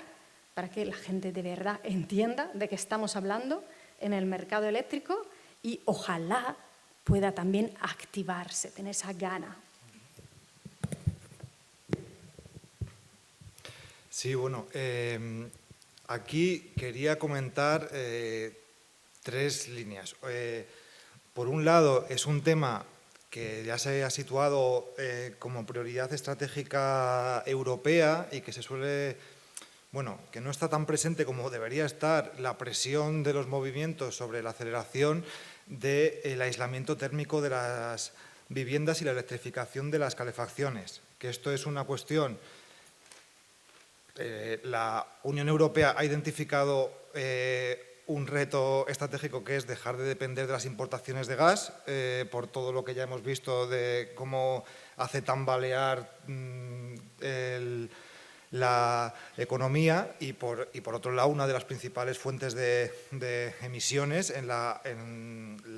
para que la gente de verdad entienda de qué estamos hablando en el mercado eléctrico y ojalá pueda también activarse, tener esa gana? Sí, bueno, aquí quería comentar 3 líneas. Por un lado, es un tema que ya se ha situado como prioridad estratégica europea y que se suele, bueno, que no está tan presente como debería estar, la presión de los movimientos sobre la aceleración del aislamiento térmico de las viviendas y la electrificación de las calefacciones. Que esto es una cuestión. La Unión Europea ha identificado un reto estratégico, que es dejar de depender de las importaciones de gas, por todo lo que ya hemos visto de cómo hace tambalear la economía, y por otro lado, una de las principales fuentes de emisiones en la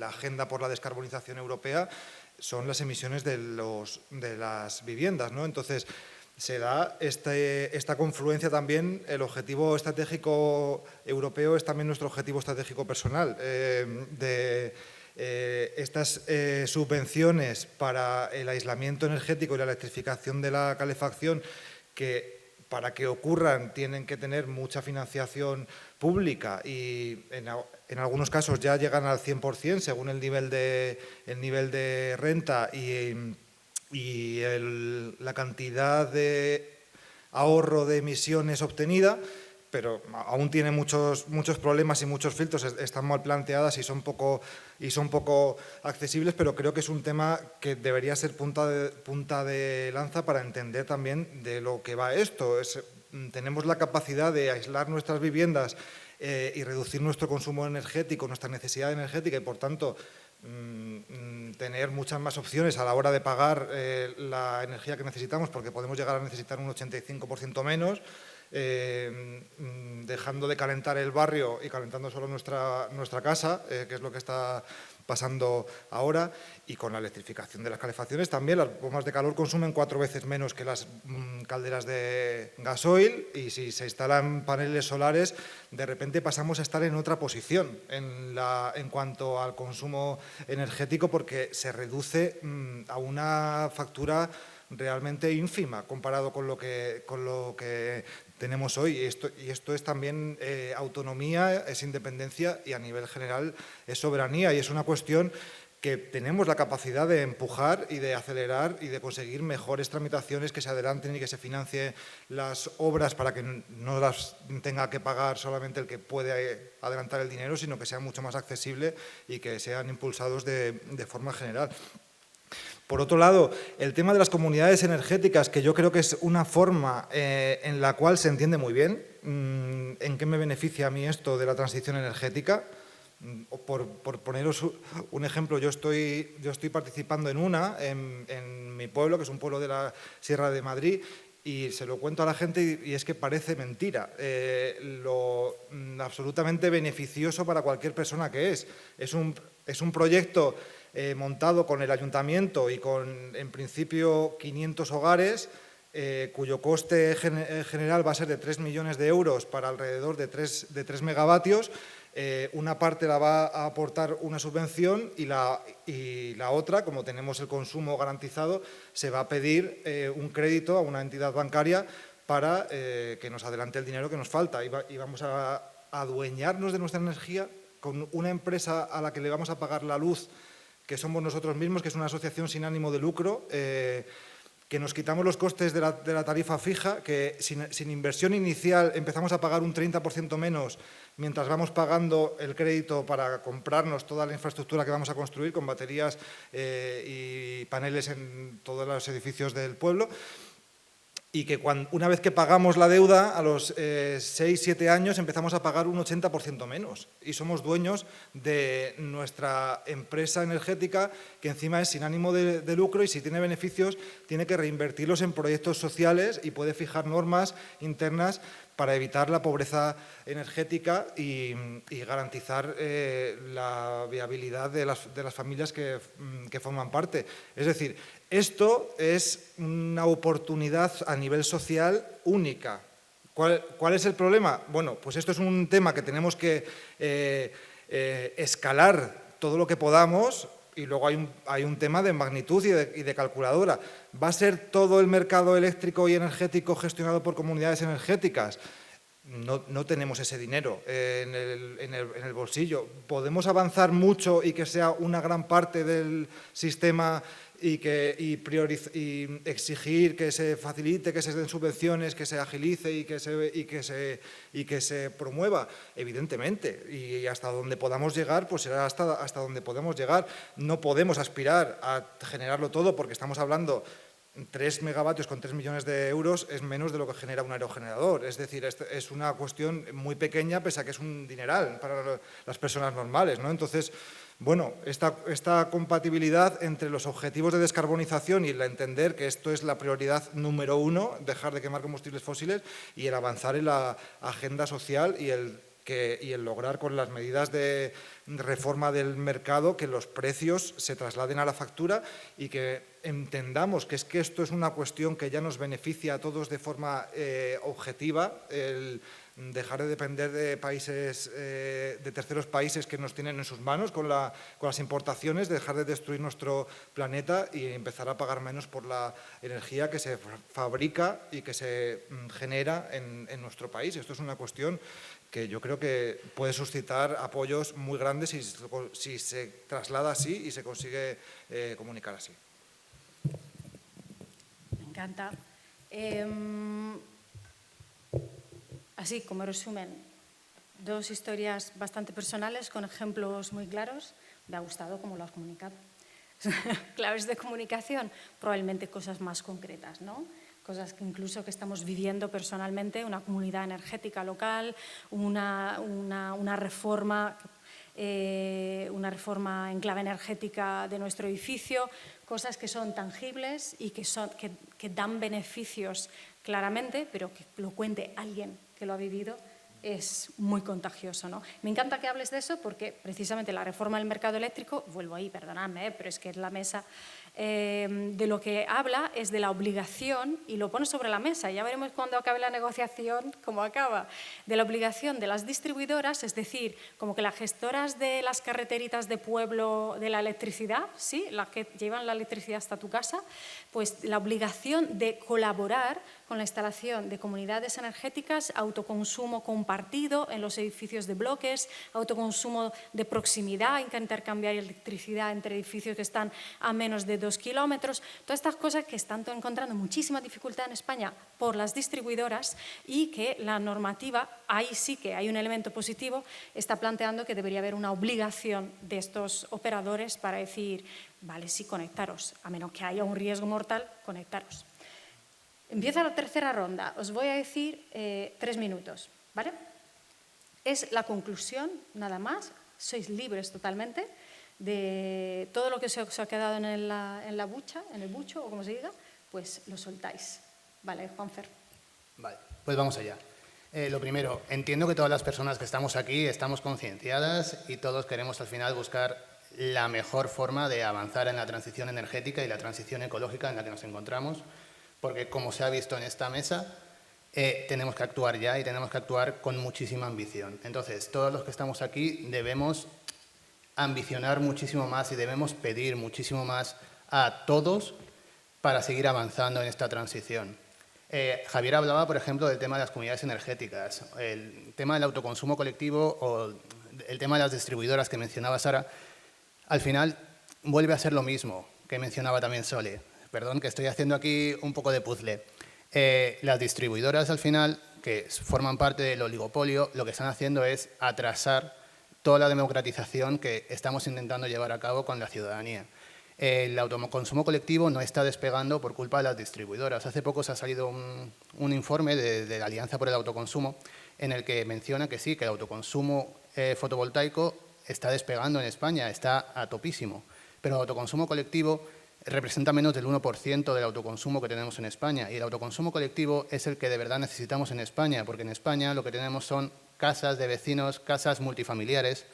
agenda por la descarbonización europea son las emisiones de las viviendas, ¿no? Entonces, se da esta confluencia también. El objetivo estratégico europeo es también nuestro objetivo estratégico personal, estas subvenciones para el aislamiento energético y la electrificación de la calefacción, que para que ocurran tienen que tener mucha financiación pública y en algunos casos ya llegan al 100% según el nivel de renta y la cantidad de ahorro de emisiones obtenida, pero aún tiene muchos problemas y muchos filtros, están mal planteadas y son poco accesibles, pero creo que es un tema que debería ser punta de lanza para entender también de lo que va esto. tenemos la capacidad de aislar nuestras viviendas y reducir nuestro consumo energético, nuestra necesidad energética y, por tanto, tener muchas más opciones a la hora de pagar la energía que necesitamos, porque podemos llegar a necesitar un 85% menos, dejando de calentar el barrio y calentando solo nuestra casa, que es lo que está pasando ahora, y con la electrificación de las calefacciones también. Las bombas de calor consumen 4 veces menos que las calderas de gasoil, y si se instalan paneles solares, de repente pasamos a estar en otra posición en cuanto al consumo energético, porque se reduce a una factura realmente ínfima comparado con lo que tenemos hoy. Y esto es también autonomía, es independencia, y a nivel general es soberanía, y es una cuestión que tenemos la capacidad de empujar y de acelerar y de conseguir mejores tramitaciones, que se adelanten y que se financien las obras para que no las tenga que pagar solamente el que puede adelantar el dinero, sino que sea mucho más accesible y que sean impulsados de forma general. Por otro lado, el tema de las comunidades energéticas, que yo creo que es una forma en la cual se entiende muy bien. ¿En qué me beneficia a mí esto de la transición energética? Por poneros un ejemplo, yo estoy participando en mi pueblo, que es un pueblo de la Sierra de Madrid, y se lo cuento a la gente y es que parece mentira lo absolutamente beneficioso para cualquier persona que es. Es un proyecto montado con el ayuntamiento y con, en principio, 500 hogares, cuyo coste general va a ser de 3 millones de euros para alrededor de 3 megavatios. Una parte la va a aportar una subvención y la otra, como tenemos el consumo garantizado, se va a pedir un crédito a una entidad bancaria para que nos adelante el dinero que nos falta, y vamos a adueñarnos de nuestra energía con una empresa a la que le vamos a pagar la luz, que somos nosotros mismos, que es una asociación sin ánimo de lucro, que nos quitamos los costes de la tarifa fija, que sin inversión inicial empezamos a pagar un 30% menos mientras vamos pagando el crédito para comprarnos toda la infraestructura que vamos a construir con baterías y paneles en todos los edificios del pueblo. Y que una vez que pagamos la deuda, a los 6-7 años empezamos a pagar un 80% menos. Y somos dueños de nuestra empresa energética, que encima es sin ánimo de lucro, y si tiene beneficios tiene que reinvertirlos en proyectos sociales y puede fijar normas internas para evitar la pobreza energética y garantizar la viabilidad de las familias que forman parte. Es decir, esto es una oportunidad a nivel social única. ¿Cuál es el problema? Bueno, pues esto es un tema que tenemos que escalar todo lo que podamos, y luego hay un tema de magnitud y de calculadora. ¿Va a ser todo el mercado eléctrico y energético gestionado por comunidades energéticas? No tenemos ese dinero en el bolsillo. Podemos avanzar mucho y que sea una gran parte del sistema y exigir que se facilite, que se den subvenciones, que se agilice y que se promueva, evidentemente, y hasta donde podamos llegar, pues será hasta donde podemos llegar. No podemos aspirar a generarlo todo, porque estamos hablando 3 megavatios con 3 millones de euros es menos de lo que genera un aerogenerador. Es decir, es una cuestión muy pequeña, pese a que es un dineral para las personas normales, ¿no? Entonces, bueno, esta compatibilidad entre los objetivos de descarbonización y el entender que esto es la prioridad número 1, dejar de quemar combustibles fósiles, y el avanzar en la agenda social y el lograr con las medidas de reforma del mercado que los precios se trasladen a la factura, y que entendamos que esto es una cuestión que ya nos beneficia a todos de forma objetiva, el dejar de depender de países, de terceros países que nos tienen en sus manos con las importaciones, dejar de destruir nuestro planeta y empezar a pagar menos por la energía que se fabrica y que se genera en nuestro país. Esto es una cuestión que yo creo que puede suscitar apoyos muy grandes si se traslada así y se consigue comunicar así. Me encanta. Así como resumen, 2 historias bastante personales con ejemplos muy claros. Me ha gustado cómo lo has comunicado. Claves de comunicación, probablemente cosas más concretas, ¿no? cosas que incluso que estamos viviendo personalmente, una comunidad energética local, una reforma en clave energética de nuestro edificio, cosas que son tangibles y que dan beneficios claramente, pero que lo cuente alguien que lo ha vivido es muy contagioso, ¿no? Me encanta que hables de eso porque precisamente la reforma del mercado eléctrico, vuelvo ahí, perdonadme, pero es que es la mesa, de lo que habla es de la obligación, y lo pone sobre la mesa, ya veremos cuando acabe la negociación cómo acaba, de la obligación de las distribuidoras, es decir, como que las gestoras de las carreteritas de pueblo de la electricidad, ¿sí?, las que llevan la electricidad hasta tu casa, pues la obligación de colaborar con la instalación de comunidades energéticas, autoconsumo compartido en los edificios de bloques, autoconsumo de proximidad, intercambiar electricidad entre edificios que están a menos de 2 kilómetros, todas estas cosas que están encontrando muchísima dificultad en España por las distribuidoras y que la normativa, ahí sí que hay un elemento positivo, está planteando que debería haber una obligación de estos operadores para decir, vale, sí, conectaros, a menos que haya un riesgo mortal, conectaros. Empieza la tercera ronda. Os voy a decir 3 minutos, ¿vale? Es la conclusión, nada más. Sois libres totalmente de todo lo que se os ha quedado en la bucha, en el bucho, o como se diga, pues lo soltáis. Vale, Juanfer. Vale, pues vamos allá. Lo primero, entiendo que todas las personas que estamos aquí estamos concienciadas y todos queremos al final buscar la mejor forma de avanzar en la transición energética y la transición ecológica en la que nos encontramos, porque como se ha visto en esta mesa, tenemos que actuar ya y tenemos que actuar con muchísima ambición. Entonces, todos los que estamos aquí debemos ambicionar muchísimo más y debemos pedir muchísimo más a todos para seguir avanzando en esta transición. Javier hablaba, por ejemplo, del tema de las comunidades energéticas, el tema del autoconsumo colectivo o el tema de las distribuidoras que mencionaba Sara. Al final, vuelve a ser lo mismo que mencionaba también Sole. Perdón, que estoy haciendo aquí un poco de puzzle. Las distribuidoras, al final, que forman parte del oligopolio, lo que están haciendo es atrasar toda la democratización que estamos intentando llevar a cabo con la ciudadanía. El autoconsumo colectivo no está despegando por culpa de las distribuidoras. Hace poco se ha salido un informe de la Alianza por el Autoconsumo en el que menciona que sí, que el autoconsumo fotovoltaico está despegando en España, está a topísimo, pero el autoconsumo colectivo representa menos del 1% del autoconsumo que tenemos en España, y el autoconsumo colectivo es el que de verdad necesitamos en España, porque en España lo que tenemos son casas de vecinos, casas multifamiliares,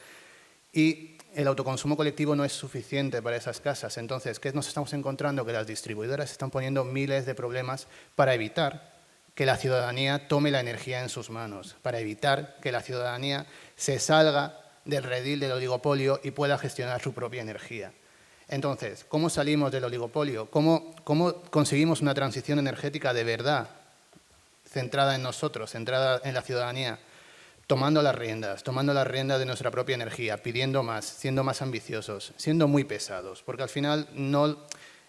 y el autoconsumo colectivo no es suficiente para esas casas. Entonces, ¿qué nos estamos encontrando? Que las distribuidoras están poniendo miles de problemas para evitar que la ciudadanía tome la energía en sus manos, para evitar que la ciudadanía se salga del redil del oligopolio y pueda gestionar su propia energía. Entonces, ¿cómo salimos del oligopolio? ¿Cómo conseguimos una transición energética de verdad centrada en nosotros, centrada en la ciudadanía? Tomando las riendas de nuestra propia energía, pidiendo más, siendo más ambiciosos, siendo muy pesados, porque al final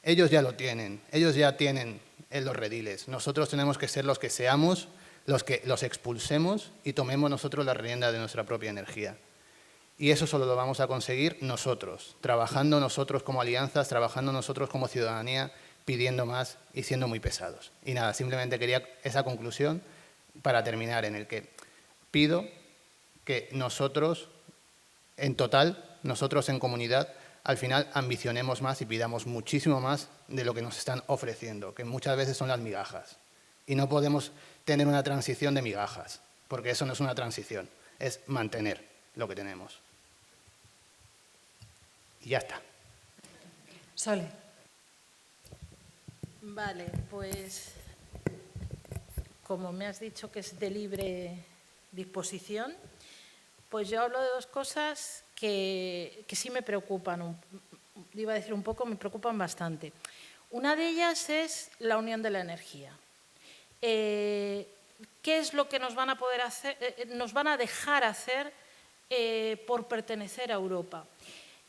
ellos ya lo tienen, ellos ya tienen en los rediles. Nosotros tenemos que ser los que seamos, los que los expulsemos y tomemos nosotros la rienda de nuestra propia energía. Y eso solo lo vamos a conseguir nosotros, trabajando nosotros como alianzas, trabajando nosotros como ciudadanía, pidiendo más y siendo muy pesados. Y nada, simplemente quería esa conclusión para terminar, en el que pido que nosotros, en total, nosotros en comunidad, al final ambicionemos más y pidamos muchísimo más de lo que nos están ofreciendo, que muchas veces son las migajas. Y no podemos tener una transición de migajas, porque eso no es una transición, es mantener lo que tenemos. Y ya está. Sole. Vale, pues como me has dicho que es de libre disposición, pues yo hablo de dos cosas que sí me preocupan, iba a decir un poco, me preocupan bastante. Una de ellas es la unión de la energía. ¿Qué es lo que nos van a poder hacer, nos van a dejar hacer por pertenecer a Europa?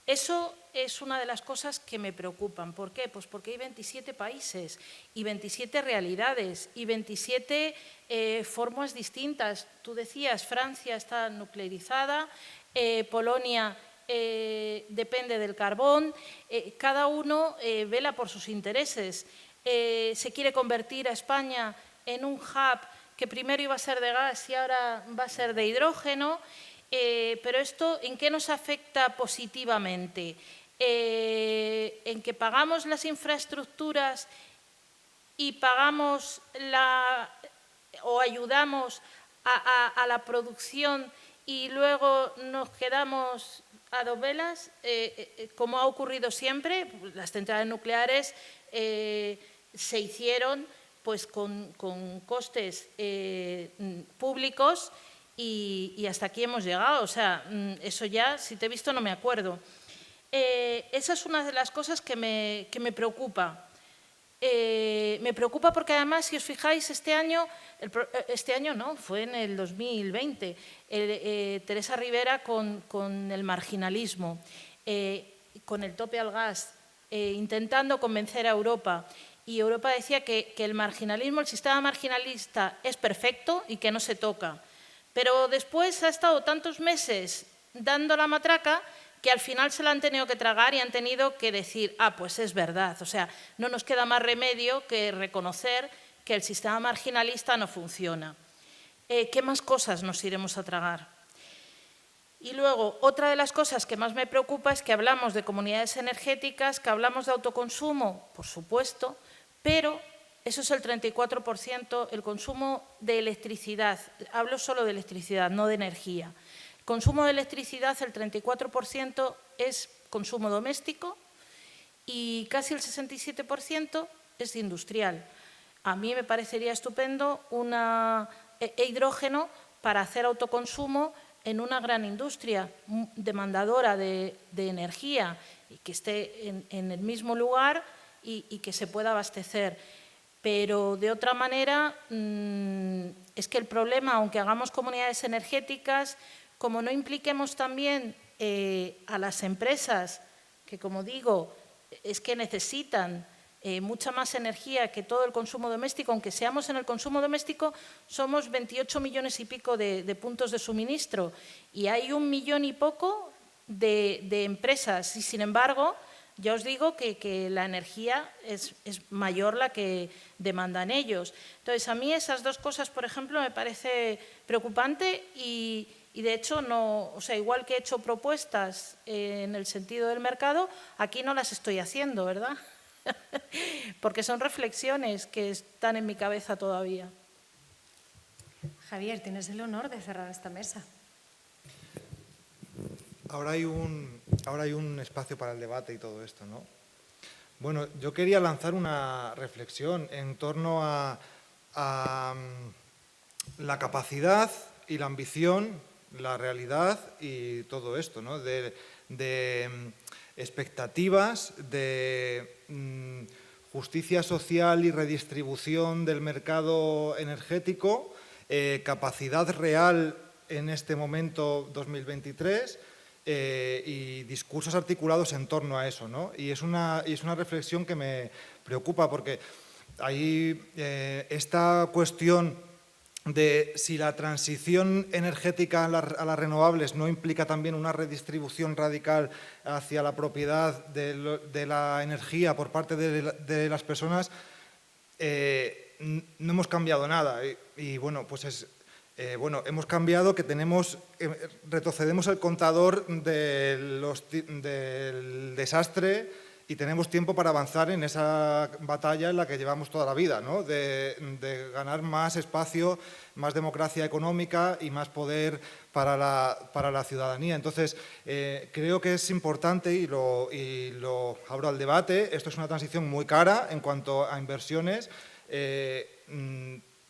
Eso es una de las cosas que me preocupan. ¿Por qué? Pues porque hay 27 países y 27 realidades y 27 formas distintas. Tú decías, Francia está nuclearizada, Polonia depende del carbón, cada uno vela por sus intereses. se quiere convertir a España en un hub que primero iba a ser de gas y ahora va a ser de hidrógeno. Pero esto, ¿en qué nos afecta positivamente? En que pagamos las infraestructuras y pagamos o ayudamos a la producción y luego nos quedamos a dos velas, como ha ocurrido siempre. Las centrales nucleares se hicieron pues con costes públicos y hasta aquí hemos llegado. O sea, eso ya, si te he visto, no me acuerdo. Esa es una de las cosas que me preocupa. Me preocupa porque además, si os fijáis, este año no, fue en el 2020, Teresa Rivera con el marginalismo, con el tope al gas, intentando convencer a Europa. Y Europa decía que el marginalismo, el sistema marginalista es perfecto y que no se toca. Pero después ha estado tantos meses dando la matraca que al final se la han tenido que tragar y han tenido que decir, pues es verdad. O sea, no nos queda más remedio que reconocer que el sistema marginalista no funciona. ¿Qué más cosas nos iremos a tragar? Y luego, otra de las cosas que más me preocupa es que hablamos de comunidades energéticas, que hablamos de autoconsumo, por supuesto, pero eso es el 34%, el consumo de electricidad. Hablo solo de electricidad, no de energía. El consumo de electricidad, el 34% es consumo doméstico y casi el 67% es industrial. A mí me parecería estupendo hidrógeno para hacer autoconsumo en una gran industria demandadora de energía y que esté en el mismo lugar y que se pueda abastecer. Pero de otra manera, es que el problema, aunque hagamos comunidades energéticas, como no impliquemos también a las empresas, que como digo, es que necesitan mucha más energía que todo el consumo doméstico, aunque seamos en el consumo doméstico, somos 28 millones y pico de puntos de suministro y hay 1 millón y poco de empresas y, sin embargo, ya os digo que la energía es mayor la que demandan ellos. Entonces, a mí esas dos cosas, por ejemplo, me parece preocupante y de hecho, no, o sea, igual que he hecho propuestas en el sentido del mercado, aquí no las estoy haciendo, ¿verdad? Porque son reflexiones que están en mi cabeza todavía. Javier, tienes el honor de cerrar esta mesa. Ahora hay un espacio para el debate y todo esto, ¿no? Bueno, yo quería lanzar una reflexión en torno a la capacidad y la ambición, la realidad y todo esto, ¿no? De expectativas, de justicia social y redistribución del mercado energético, capacidad real en este momento 2023 y discursos articulados en torno a eso, ¿no? Y es una reflexión que me preocupa porque ahí esta cuestión de si la transición energética a las renovables no implica también una redistribución radical hacia la propiedad de la energía por parte de las personas, no hemos cambiado nada. Y bueno, pues hemos cambiado que retrocedemos el contador del desastre y tenemos tiempo para avanzar en esa batalla en la que llevamos toda la vida, ¿no? De ganar más espacio, más democracia económica y más poder para la ciudadanía. Entonces, creo que es importante y lo abro al debate. Esto es una transición muy cara en cuanto a inversiones.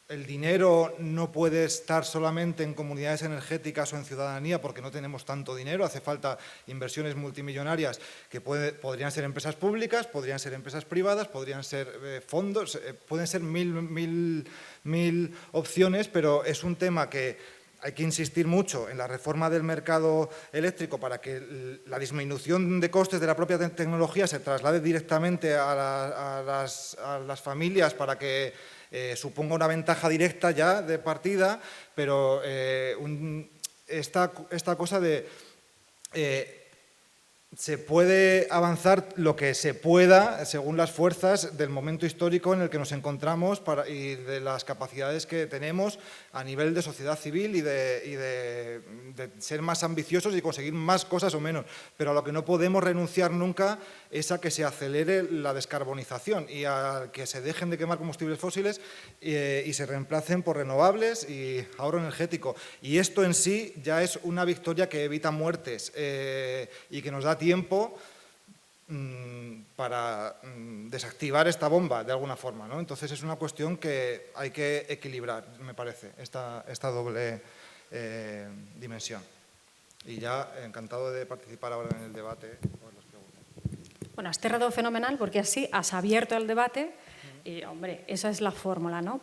El dinero no puede estar solamente en comunidades energéticas o en ciudadanía porque no tenemos tanto dinero, hace falta inversiones multimillonarias que podrían ser empresas públicas, podrían ser empresas privadas, podrían ser fondos, pueden ser mil opciones, pero es un tema que hay que insistir mucho en la reforma del mercado eléctrico para que la disminución de costes de la propia tecnología se traslade directamente a las familias para que suponga una ventaja directa ya de partida, pero esta cosa de se puede avanzar lo que se pueda según las fuerzas del momento histórico en el que nos encontramos y de las capacidades que tenemos a nivel de sociedad civil y de ser más ambiciosos y conseguir más cosas o menos. Pero a lo que no podemos renunciar nunca es a que se acelere la descarbonización y a que se dejen de quemar combustibles fósiles y se reemplacen por renovables y ahorro energético. Y esto en sí ya es una victoria que evita muertes y que nos da tiempo para desactivar esta bomba de alguna forma, ¿no? Entonces es una cuestión que hay que equilibrar, me parece, esta doble dimensión. Y ya encantado de participar ahora en el debate por las preguntas. Bueno, has cerrado fenomenal porque así has abierto el debate y, hombre, esa es la fórmula, ¿no?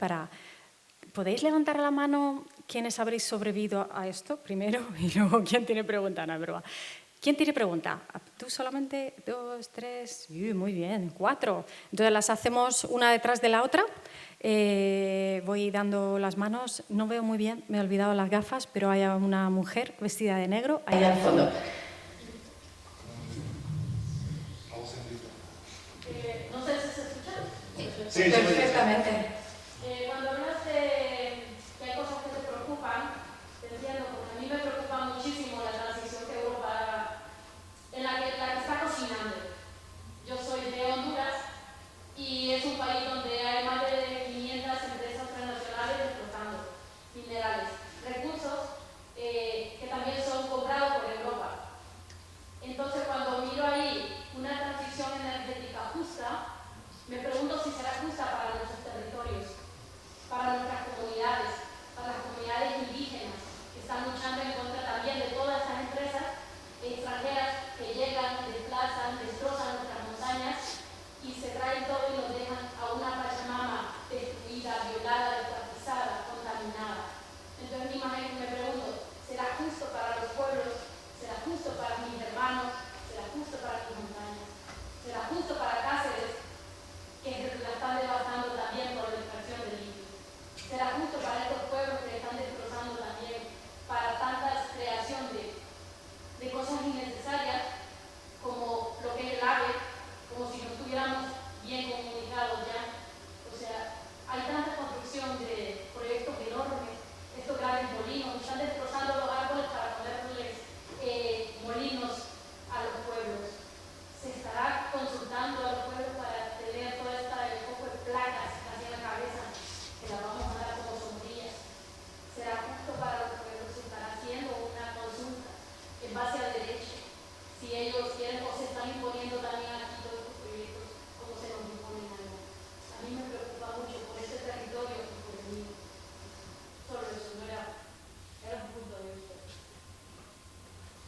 ¿Podéis levantar la mano quienes habréis sobrevivido a esto primero y luego quién tiene pregunta? No, es broma. ¿Quién tiene pregunta? ¿Tú solamente? 2, 3, muy bien, 4. Entonces las hacemos una detrás de la otra. Voy dando las manos. No veo muy bien, me he olvidado las gafas, pero hay una mujer vestida de negro ahí al fondo. No sé si se escucha. Sí, Perfectamente. Cuando hablas de que hay cosas que te preocupan, te entiendo, porque a mí me preocupa muchísimo la transición que Europa, en la que está cocinando. Yo soy de Honduras y es un país donde hay más de 500 empresas transnacionales explotando minerales, recursos que también son comprados por Europa. Entonces, cuando miro ahí una transición energética justa, me pregunto si será justa para nuestros territorios, para nuestras comunidades, para las comunidades indígenas que están luchando en contra también de todas estas empresas extranjeras que llegan, desplazan, destrozan nuestras montañas y se traen todo y nos dejan a una Pachamama destruida, violada, descuartizada, contaminada. Entonces me pregunto, ¿será justo para los pueblos? ¿Será justo para mis hermanos? ¿Será justo para mis montañas? ¿Será justo para Cáceres, que la están devastando también por la extracción de litio? ¿Será justo para estos pueblos que están destrozando también para tanta creación de cosas innecesarias como lo que es el AVE, como si no estuviéramos bien comunicados ya? O sea, hay tanta construcción de proyectos enormes, estos grandes molinos, están destrozando los árboles para ponerles molinos a los pueblos. ¿Se estará consultando a los pueblos para tener toda esta poco de placas así en la cabeza que la vamos a dar como sombrillas? ¿Será justo para los pueblos? ¿Se estará haciendo una consulta en base al derecho? Si ellos quieren o se están imponiendo también aquí todos estos proyectos como se nos imponen a ellos. A mí me preocupa mucho por este territorio y por el mío. Solo eso, no era un punto de vista.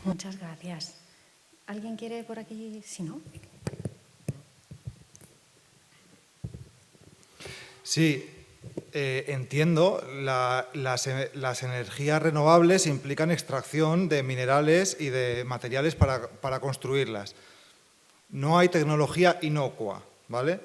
Muchas gracias. ¿Alguien quiere por aquí? Si no. Sí, entiendo, las energías renovables implican extracción de minerales y de materiales para construirlas. No hay tecnología inocua, ¿vale?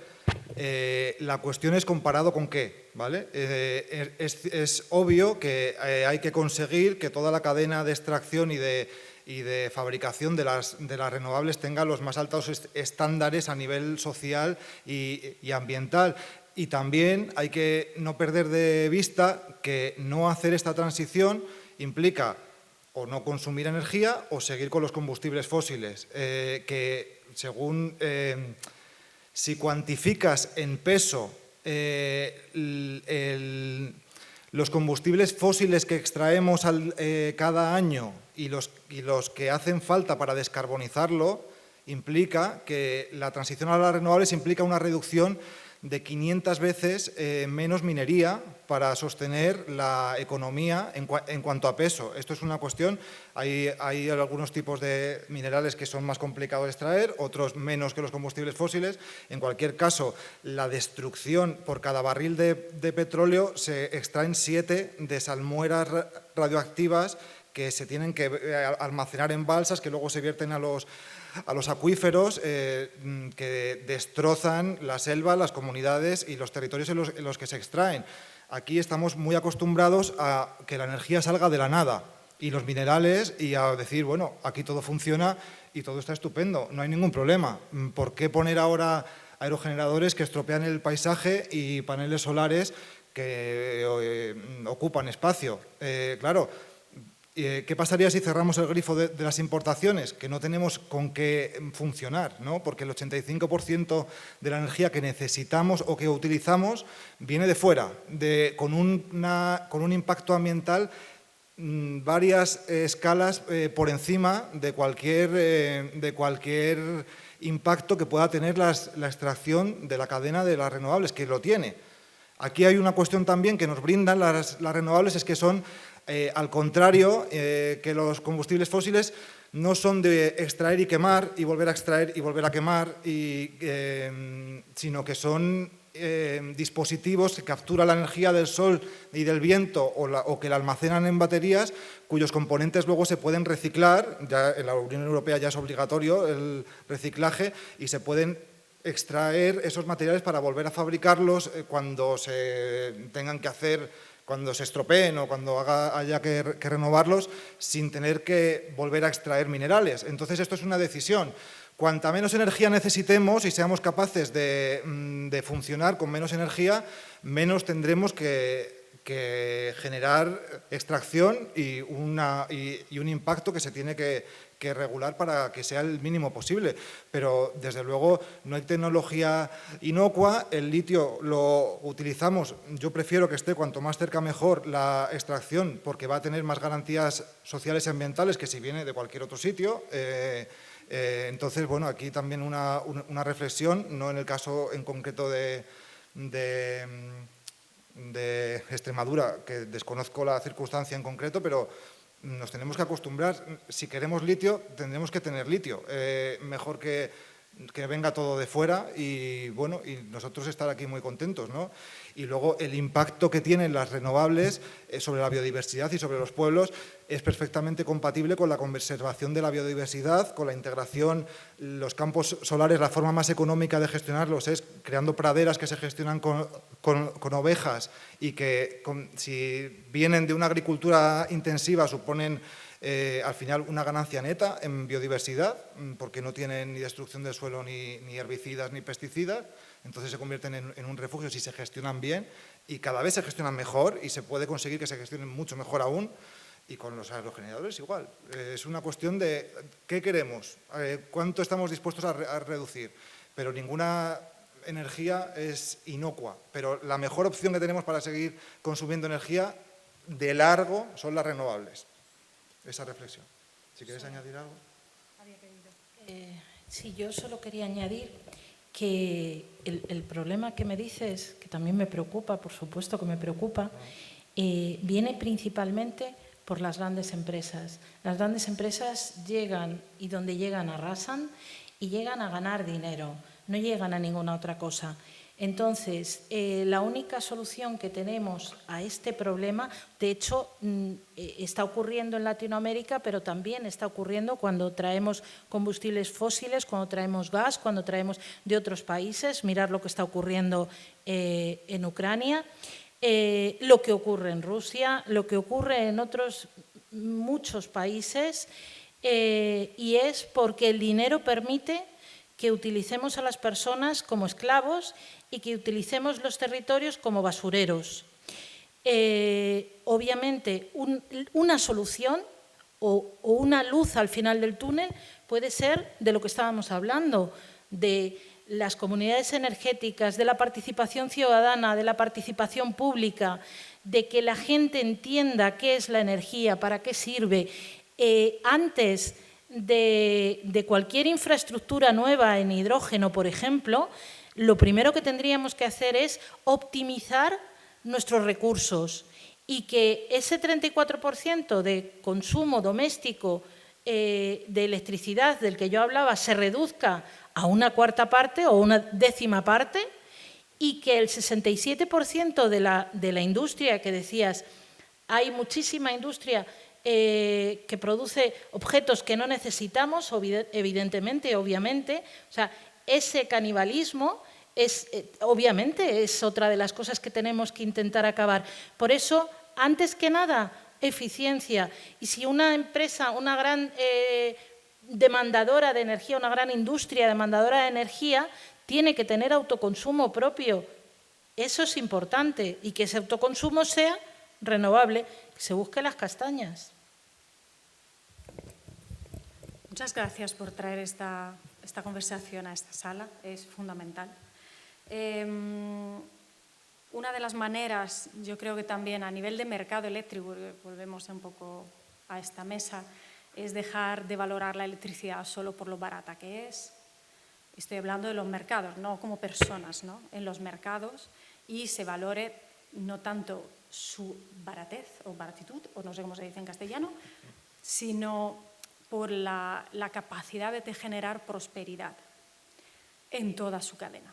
La cuestión es comparado con qué, ¿vale? Es obvio que hay que conseguir que toda la cadena de extracción y de fabricación de las renovables tenga los más altos estándares a nivel social y ambiental. Y también hay que no perder de vista que no hacer esta transición implica o no consumir energía o seguir con los combustibles fósiles, que según si cuantificas en peso los combustibles fósiles que extraemos cada año y los que hacen falta para descarbonizarlo, implica que la transición a las renovables implica una reducción de 500 veces menos minería para sostener la economía en cuanto a peso. Esto es una cuestión, hay algunos tipos de minerales que son más complicados de extraer, otros menos que los combustibles fósiles. En cualquier caso, la destrucción por cada barril de petróleo se extraen 7 de salmueras radioactivas que se tienen que almacenar en balsas que luego se vierten a los acuíferos que destrozan la selva, las comunidades y los territorios en los que se extraen. Aquí estamos muy acostumbrados a que la energía salga de la nada y los minerales y a decir, bueno, aquí todo funciona y todo está estupendo, no hay ningún problema. ¿Por qué poner ahora aerogeneradores que estropean el paisaje y paneles solares que ocupan espacio? Claro, ¿qué pasaría si cerramos el grifo de las importaciones? Que no tenemos con qué funcionar, ¿no? Porque el 85% de la energía que necesitamos o que utilizamos viene de fuera, con un impacto ambiental varias escalas por encima de cualquier impacto que pueda tener la extracción de la cadena de las renovables, que lo tiene. Aquí hay una cuestión también que nos brindan las renovables, es que son, al contrario que los combustibles fósiles, no son de extraer y quemar y volver a extraer y volver a quemar, sino que son dispositivos que capturan la energía del sol y del viento o que la almacenan en baterías, cuyos componentes luego se pueden reciclar. Ya en la Unión Europea ya es obligatorio el reciclaje y se pueden extraer esos materiales para volver a fabricarlos cuando se tengan que hacer, cuando se estropeen o cuando haya que renovarlos, sin tener que volver a extraer minerales. Entonces, esto es una decisión. Cuanta menos energía necesitemos y seamos capaces de funcionar con menos energía, menos tendremos que generar extracción y un impacto que se tiene que regular para que sea el mínimo posible. Pero, desde luego, no hay tecnología inocua. El litio lo utilizamos, yo prefiero que esté cuanto más cerca mejor la extracción, porque va a tener más garantías sociales y ambientales que si viene de cualquier otro sitio. Entonces, bueno, aquí también una reflexión, no en el caso en concreto de Extremadura, que desconozco la circunstancia en concreto, pero nos tenemos que acostumbrar. Si queremos litio, tendremos que tener litio. Mejor que venga todo de fuera y, bueno, y nosotros estar aquí muy contentos, ¿no? Y luego el impacto que tienen las renovables sobre la biodiversidad y sobre los pueblos es perfectamente compatible con la conservación de la biodiversidad, con la integración. Los campos solares, la forma más económica de gestionarlos es creando praderas que se gestionan con ovejas y que, si vienen de una agricultura intensiva, suponen al final una ganancia neta en biodiversidad, porque no tienen ni destrucción del suelo, ni herbicidas, ni pesticidas. Entonces se convierten en un refugio si se gestionan bien, y cada vez se gestionan mejor y se puede conseguir que se gestionen mucho mejor aún. Y con los aerogeneradores igual. Es una cuestión de qué queremos, cuánto estamos dispuestos a reducir. Pero ninguna energía es inocua. Pero la mejor opción que tenemos para seguir consumiendo energía de largo son las renovables. Esa reflexión. Si quieres añadir algo. Sí, yo solo quería añadir que el problema que me dices, que también me preocupa, por supuesto que me preocupa, viene principalmente por las grandes empresas. Las grandes empresas llegan y donde llegan arrasan y llegan a ganar dinero, no llegan a ninguna otra cosa. Entonces, la única solución que tenemos a este problema, de hecho, está ocurriendo en Latinoamérica, pero también está ocurriendo cuando traemos combustibles fósiles, cuando traemos gas, cuando traemos de otros países. Mirar lo que está ocurriendo en Ucrania, lo que ocurre en Rusia, lo que ocurre en otros muchos países, y es porque el dinero permite que utilicemos a las personas como esclavos y que utilicemos los territorios como basureros. Obviamente, una solución o una luz al final del túnel puede ser de lo que estábamos hablando, de las comunidades energéticas, de la participación ciudadana, de la participación pública, de que la gente entienda qué es la energía, para qué sirve. Antes de cualquier infraestructura nueva en hidrógeno, por ejemplo, lo primero que tendríamos que hacer es optimizar nuestros recursos y que ese 34% de consumo doméstico de electricidad del que yo hablaba se reduzca a una cuarta parte o una décima parte, y que el 67% de la industria que decías, hay muchísima industria que produce objetos que no necesitamos, evidentemente, obviamente. O sea, ese canibalismo obviamente es otra de las cosas que tenemos que intentar acabar. Por eso, antes que nada, eficiencia y si una empresa, una gran demandadora de energía, una gran industria demandadora de energía, tiene que tener autoconsumo propio. Eso es importante y que ese autoconsumo sea renovable, que se busque las castañas. Muchas gracias por traer esta conversación a esta sala, es fundamental. Una de las maneras, yo creo que también a nivel de mercado eléctrico, volvemos un poco a esta mesa, es dejar de valorar la electricidad solo por lo barata que es. Estoy hablando de los mercados, no como personas, ¿no? En los mercados, y se valore no tanto su baratez o baratitud, o no sé cómo se dice en castellano, sino por la capacidad de generar prosperidad en toda su cadena.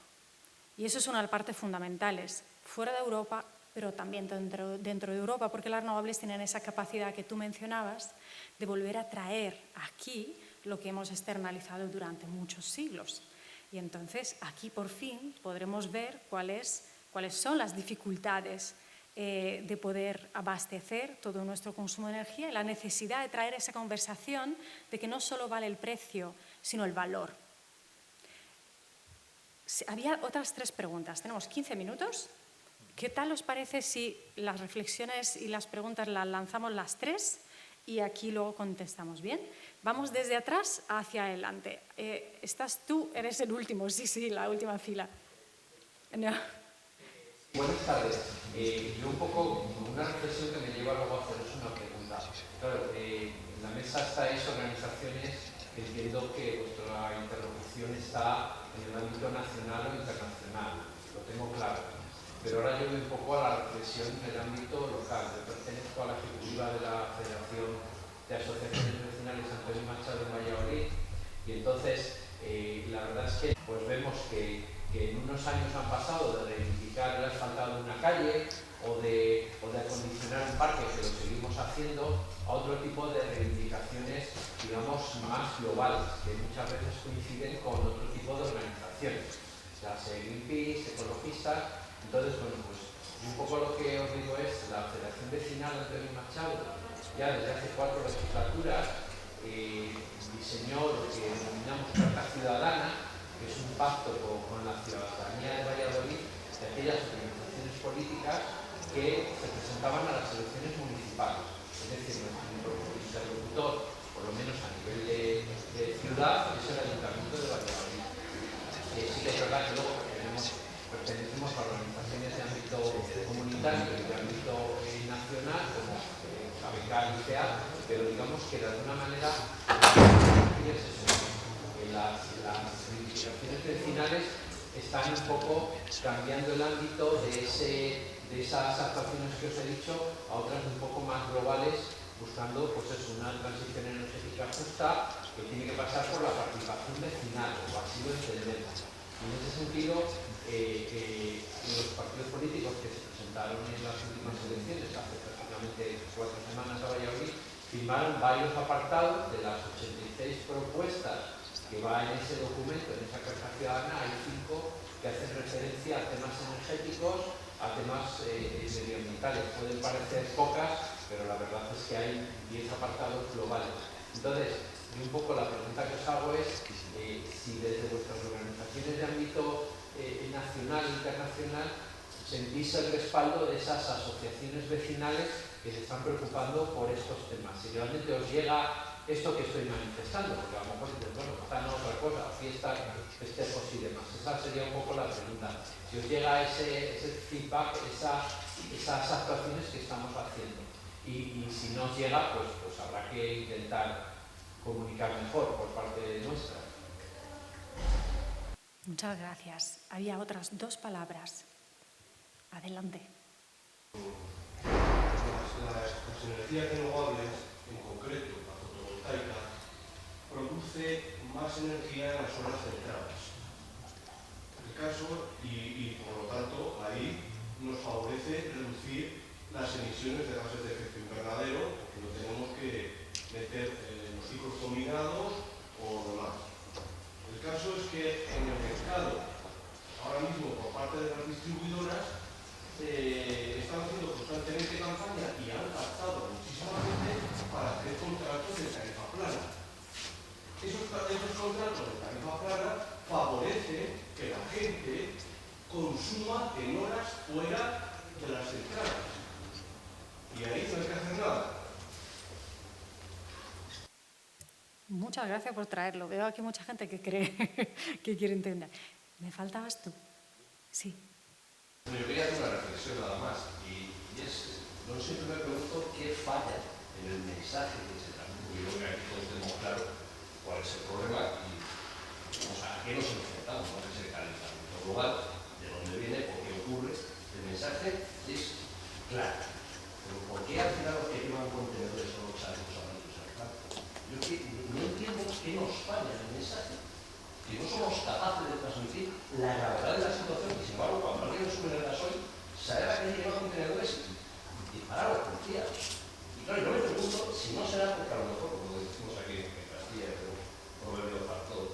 Y eso es una de las partes fundamentales, fuera de Europa, pero también dentro de Europa, porque las renovables tienen esa capacidad que tú mencionabas de volver a traer aquí lo que hemos externalizado durante muchos siglos. Y entonces aquí por fin podremos ver cuáles son las dificultades de poder abastecer todo nuestro consumo de energía y la necesidad de traer esa conversación de que no solo vale el precio, sino el valor. Había otras 3 preguntas. Tenemos 15 minutos. ¿Qué tal os parece si las reflexiones y las preguntas las lanzamos las 3 y aquí luego contestamos? ¿Bien? Vamos desde atrás hacia adelante. ¿Estás tú? Eres el último. Sí, la última fila. No. Buenas tardes. Yo un poco, una reflexión que me lleva luego a haceros una pregunta. Claro, en la mesa estáis organizaciones que entiendo que vuestra interlocución está en el ámbito nacional o internacional, lo tengo claro. Pero ahora yo voy un poco a la reflexión en el ámbito local. Yo pertenezco a la ejecutiva de la Federación de Asociaciones Vecinales Antonio Machado de Valladolid y entonces la verdad es que pues vemos que en unos años han pasado de reivindicar el asfaltado de una calle o de acondicionar un parque, que lo seguimos haciendo, a otro tipo de reivindicaciones, digamos, más globales, que muchas veces coinciden con otro tipo de organizaciones, las Greenpeace, ecologistas. Entonces, bueno, pues un poco lo que os digo es, la Federación Vecinal Antonio Machado, ya desde hace 4 legislaturas, diseñó lo que denominamos Carta Ciudadana, que es un pacto con la ciudadanía de Valladolid, de aquellas organizaciones políticas que se presentaban a las elecciones municipales. Es decir, nuestro interlocutor, por lo menos a nivel de ciudad, es el Ayuntamiento de Valladolid. Sí que es verdad que luego pertenecemos a organizaciones de ámbito comunitario y de ámbito nacional, como ABK y ICEA, pero digamos que de alguna manera las reivindicaciones vecinales están un poco cambiando el ámbito de esas actuaciones que os he dicho a otras un poco más globales, buscando pues una transición energética justa que tiene que pasar por la participación vecinal, o así lo entendemos. Y en ese sentido, los partidos políticos que se presentaron en las últimas elecciones, hace prácticamente 4 semanas a Valladolid, firmaron varios apartados de las 86 propuestas que va en ese documento, en esa Carta Ciudadana. Hay 5 que hacen referencia a temas energéticos, a temas medioambientales. Pueden parecer pocas, pero la verdad es que hay 10 apartados globales. Entonces, un poco la pregunta que os hago es si desde vuestras organizaciones de ámbito nacional e internacional sentís el respaldo de esas asociaciones vecinales que se están preocupando por estos temas. Si realmente os llega esto que estoy manifestando, porque a lo mejor dices, bueno, están otra cosa, fiestas, festejos y demás. Esa sería un poco la pregunta. Si os llega ese feedback, esas actuaciones que estamos haciendo. Y si no os llega, pues habrá que intentar comunicar mejor por parte nuestra. Muchas gracias. Había otras 2 palabras. Adelante. Las energías renovables, en concreto la fotovoltaica, produce más energía en las zonas centrales. El caso, y por lo tanto, ahí nos favorece reducir las emisiones de gases de efecto invernadero, porque no tenemos que meter los ciclos combinados o demás. El caso es que en el mercado, ahora mismo por parte de las distribuidoras, están haciendo constantemente campaña y han captado muchísimo muchas gracias por traerlo. Veo aquí mucha gente que cree que quiere entender. ¿Me faltabas tú? Sí. Bueno, yo quería hacer una reflexión nada más, y es, no siempre me pregunto qué falla en el mensaje que se transmite. Yo creo que aquí todos tenemos claro cuál es el problema y a qué nos enfrentamos, no es el calentamiento global, de dónde viene, por qué ocurre. El mensaje es claro, pero ¿por qué al final los que llevan contenedores son los chalecos amarillos al campo? Yo no entiendo qué nos falla en el mensaje. Que no somos capaces de transmitir la gravedad de la situación, y sin embargo, cuando alguien nos sube el gasoil, sale a la calle y lleva contenedores y dispara a los policías. Y claro, yo me pregunto si no será porque a lo mejor, como decimos aquí en Castilla, pero proverbio para todo,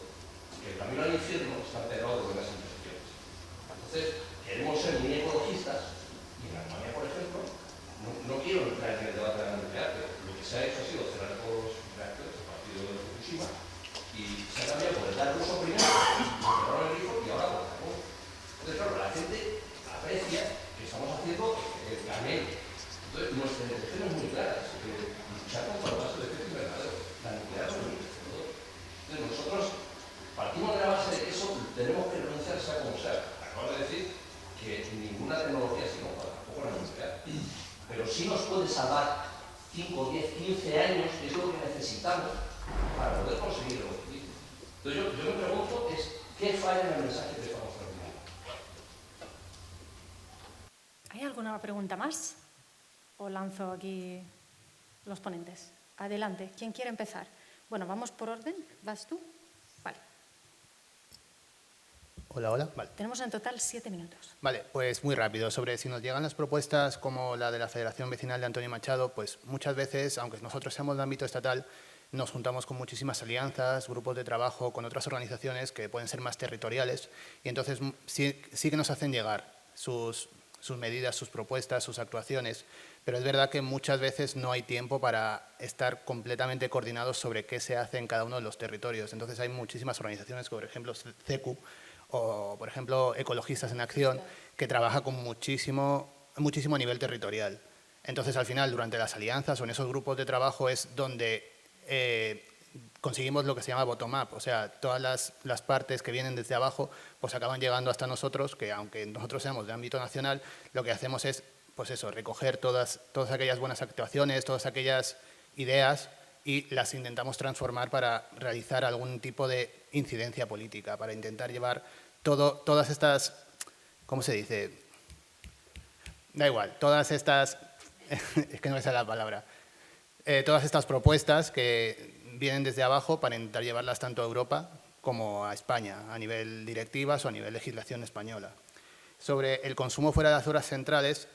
que el camino al infierno está pegado de buenas intenciones. Entonces, queremos ser muy ecologistas, y en Alemania, por ejemplo, no quiero entrar en el debate de la nuclear, pero lo que se ha hecho ha sido cerrar todos los reactores a partir de Fukushima, y se ha cambiado por el dar uso primero, cerraron el grifo y ahora por el carbón. Entonces, claro, la gente aprecia que estamos haciendo el canel. Entonces, nuestra intención es muy clara, es que luchar contra los gases de efecto invernadero. La nuclear no es todo. Entonces, nosotros partimos de la base de que eso tenemos que renunciar sea como sea. Acabo de decir que ninguna tecnología sino tampoco la nuclear. Pero sí nos puede salvar 5, 10, 15 años, que es lo que necesitamos para poder conseguir el objetivo. Entonces yo me pregunto ¿qué falla en el mensaje que estamos transmitiendo? ¿Hay alguna pregunta más? ¿O lanzo aquí los ponentes? Adelante, ¿quién quiere empezar? Bueno, vamos por orden. ¿Vas tú? Vale. Hola, hola. Vale. Tenemos en total 7 minutos. Vale, pues muy rápido. Sobre si nos llegan las propuestas como la de la Federación Vecinal de Antonio Machado, pues muchas veces, aunque nosotros seamos de ámbito estatal, nos juntamos con muchísimas alianzas, grupos de trabajo, con otras organizaciones que pueden ser más territoriales y entonces sí que nos hacen llegar sus medidas, sus propuestas, sus actuaciones, pero es verdad que muchas veces no hay tiempo para estar completamente coordinados sobre qué se hace en cada uno de los territorios. Entonces hay muchísimas organizaciones, como por ejemplo CECU o por ejemplo Ecologistas en Acción, que trabaja con muchísimo a nivel territorial. Entonces al final, durante las alianzas o en esos grupos de trabajo es donde conseguimos lo que se llama bottom-up, o sea, todas las partes que vienen desde abajo pues acaban llegando hasta nosotros, que aunque nosotros seamos de ámbito nacional, lo que hacemos es, pues eso, recoger todas aquellas buenas actuaciones, todas aquellas ideas y las intentamos transformar para realizar algún tipo de incidencia política, para intentar llevar todas estas, ¿cómo se dice? Da igual, todas estas, es que no me sale la palabra, todas estas propuestas que vienen desde abajo para intentar llevarlas tanto a Europa como a España, a nivel directivas o a nivel legislación española. Sobre el consumo fuera de las horas centrales,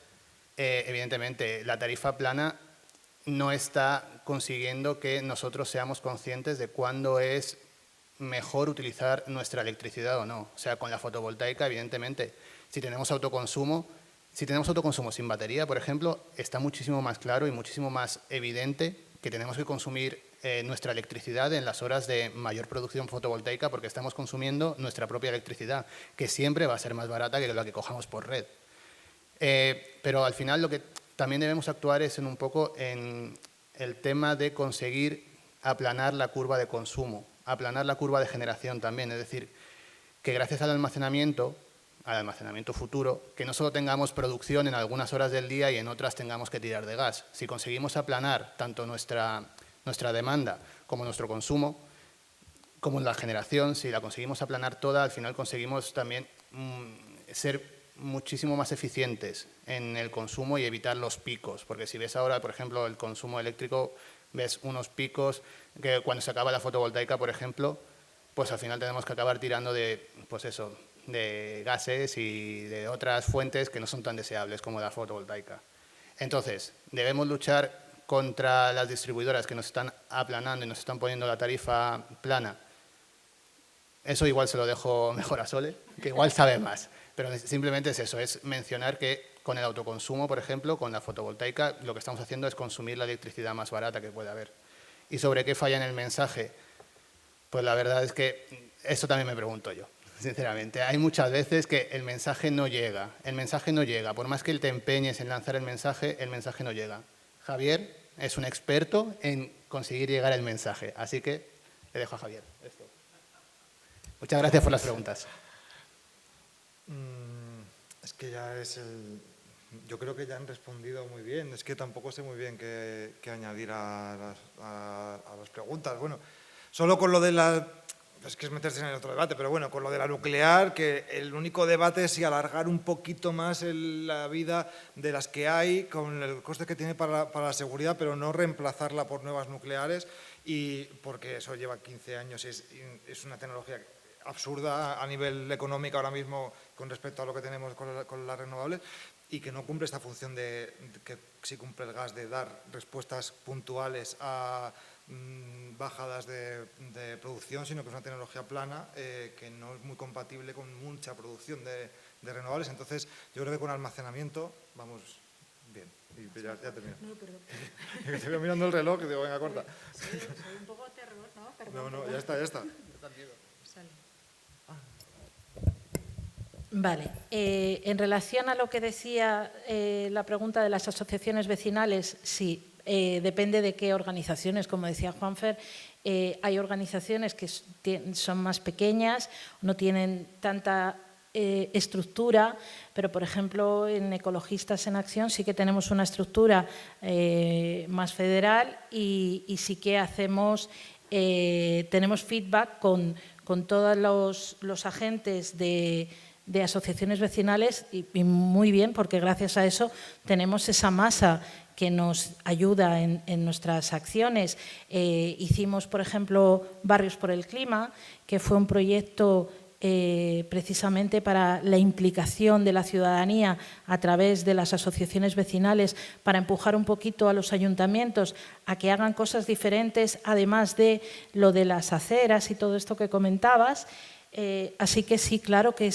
evidentemente la tarifa plana no está consiguiendo que nosotros seamos conscientes de cuándo es mejor utilizar nuestra electricidad o no. O sea, con la fotovoltaica, evidentemente, si tenemos autoconsumo sin batería, por ejemplo, está muchísimo más claro y muchísimo más evidente que tenemos que consumir nuestra electricidad en las horas de mayor producción fotovoltaica porque estamos consumiendo nuestra propia electricidad, que siempre va a ser más barata que la que cojamos por red. Pero al final lo que también debemos actuar es un poco en el tema de conseguir aplanar la curva de consumo, aplanar la curva de generación también, es decir, que gracias al almacenamiento futuro, que no solo tengamos producción en algunas horas del día y en otras tengamos que tirar de gas. Si conseguimos aplanar tanto nuestra demanda como nuestro consumo, como la generación, si la conseguimos aplanar toda, al final conseguimos también ser muchísimo más eficientes en el consumo y evitar los picos, porque si ves ahora, por ejemplo, el consumo eléctrico, ves unos picos que cuando se acaba la fotovoltaica, por ejemplo, pues al final tenemos que acabar tirando de, pues eso, de gases y de otras fuentes que no son tan deseables como la fotovoltaica. Entonces, debemos luchar contra las distribuidoras que nos están aplanando y nos están poniendo la tarifa plana. Eso igual se lo dejo mejor a Sole, que igual sabe más. Pero simplemente es eso, es mencionar que con el autoconsumo, por ejemplo, con la fotovoltaica, lo que estamos haciendo es consumir la electricidad más barata que puede haber. ¿Y sobre qué falla en el mensaje? Pues la verdad es que esto también me pregunto yo, sinceramente. Hay muchas veces que el mensaje no llega. El mensaje no llega. Por más que te empeñes en lanzar el mensaje no llega. Javier es un experto en conseguir llegar el mensaje, así que Te dejo a Javier. Esto. Muchas gracias por las preguntas. Es que ya es el... Yo creo que ya han respondido muy bien. Es que tampoco sé muy bien qué añadir a las preguntas. Bueno, solo con lo de la... Es que es meterse en el otro debate, pero bueno, con lo de la nuclear, que el único debate es si alargar un poquito más la vida de las que hay, con el coste que tiene para la seguridad, pero no reemplazarla por nuevas nucleares, y porque eso lleva 15 años, es una tecnología absurda a nivel económico ahora mismo con respecto a lo que tenemos con las renovables, y que no cumple esta función que sí cumple el gas, de dar respuestas puntuales a bajadas de producción, sino que es una tecnología plana que no es muy compatible con mucha producción de renovables. Entonces, yo creo que con almacenamiento vamos bien. Y ya termino. No, perdón. Estoy mirando el reloj y digo, venga, corta. Soy un poco terror, ¿no? Perdón. No, ya está. Sale. Vale. En relación a lo que decía la pregunta de las asociaciones vecinales, sí. Depende de qué organizaciones, como decía Juanfer, hay organizaciones que son más pequeñas, no tienen tanta estructura, pero por ejemplo en Ecologistas en Acción sí que tenemos una estructura más federal y sí que tenemos feedback con todos los agentes de asociaciones vecinales y muy bien, porque gracias a eso tenemos esa masa que nos ayuda en nuestras acciones. Hicimos, por ejemplo, Barrios por el Clima, que fue un proyecto precisamente para la implicación de la ciudadanía a través de las asociaciones vecinales, para empujar un poquito a los ayuntamientos a que hagan cosas diferentes, además de lo de las aceras y todo esto que comentabas. Así que sí, claro que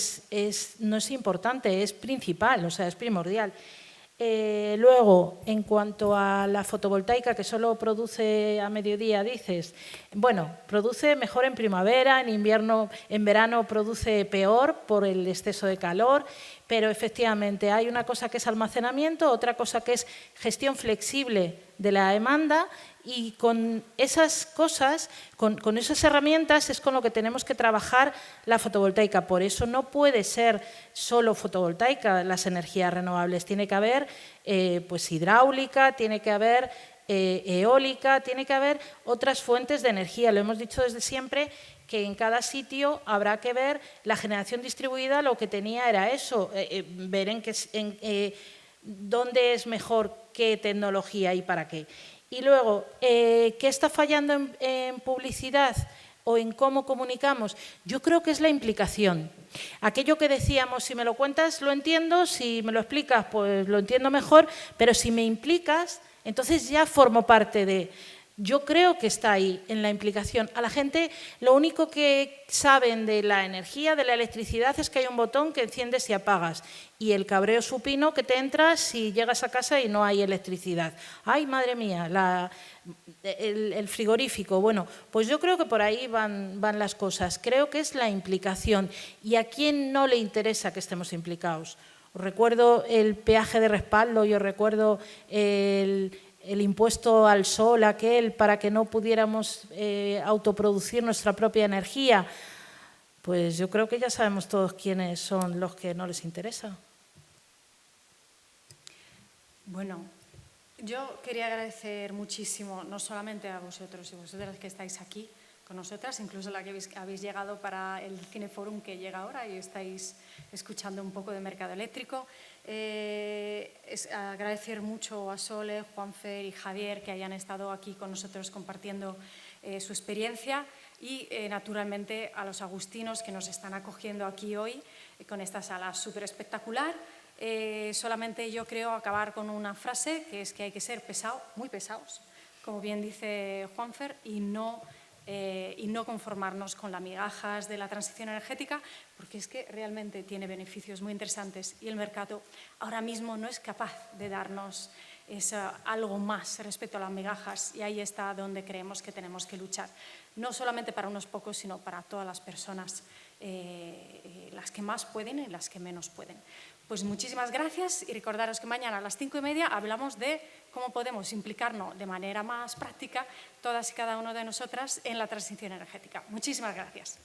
no es importante, es principal, o sea, es primordial. Luego, en cuanto a la fotovoltaica, que solo produce a mediodía, dices, bueno, produce mejor en primavera, en invierno, en verano produce peor por el exceso de calor, pero efectivamente hay una cosa que es almacenamiento, otra cosa que es gestión flexible de la demanda, y con esas cosas, con esas herramientas es con lo que tenemos que trabajar la fotovoltaica. Por eso no puede ser solo fotovoltaica las energías renovables, tiene que haber pues hidráulica, tiene que haber eólica, tiene que haber otras fuentes de energía. Lo hemos dicho desde siempre, que en cada sitio habrá que ver la generación distribuida, lo que tenía era eso, ver dónde es mejor qué tecnología y para qué. Y luego, ¿qué está fallando en publicidad o en cómo comunicamos? Yo creo que es la implicación. Aquello que decíamos, si me lo cuentas lo entiendo, si me lo explicas pues lo entiendo mejor, pero si me implicas, entonces ya formo parte de... Yo creo que está ahí, en la implicación. A la gente lo único que saben de la energía, de la electricidad, es que hay un botón que enciendes y apagas. Y el cabreo supino que te entras si llegas a casa y no hay electricidad. ¡Ay, madre mía! El frigorífico. Bueno, pues yo creo que por ahí van las cosas. Creo que es la implicación. ¿Y a quién no le interesa que estemos implicados? Os recuerdo el peaje de respaldo, yo recuerdo el impuesto al sol aquel para que no pudiéramos autoproducir nuestra propia energía. Pues yo creo que ya sabemos todos quiénes son los que no les interesa. Bueno, yo quería agradecer muchísimo, no solamente a vosotros y vosotras que estáis aquí con nosotras, incluso la que habéis llegado para el Cineforum que llega ahora y estáis escuchando un poco de mercado eléctrico. Agradecer mucho a Sole, Juanfer y Javier que hayan estado aquí con nosotros compartiendo su experiencia y naturalmente a los agustinos que nos están acogiendo aquí hoy con esta sala súper espectacular. Solamente yo creo acabar con una frase, que es que hay que ser muy pesados, como bien dice Juanfer, y no conformarnos con las migajas de la transición energética, porque es que realmente tiene beneficios muy interesantes y el mercado ahora mismo no es capaz de darnos algo más respecto a las migajas, y ahí está donde creemos que tenemos que luchar, no solamente para unos pocos, sino para todas las personas, las que más pueden y las que menos pueden. Pues muchísimas gracias y recordaros que mañana a las 5:30 hablamos de cómo podemos implicarnos de manera más práctica todas y cada una de nosotras en la transición energética. Muchísimas gracias.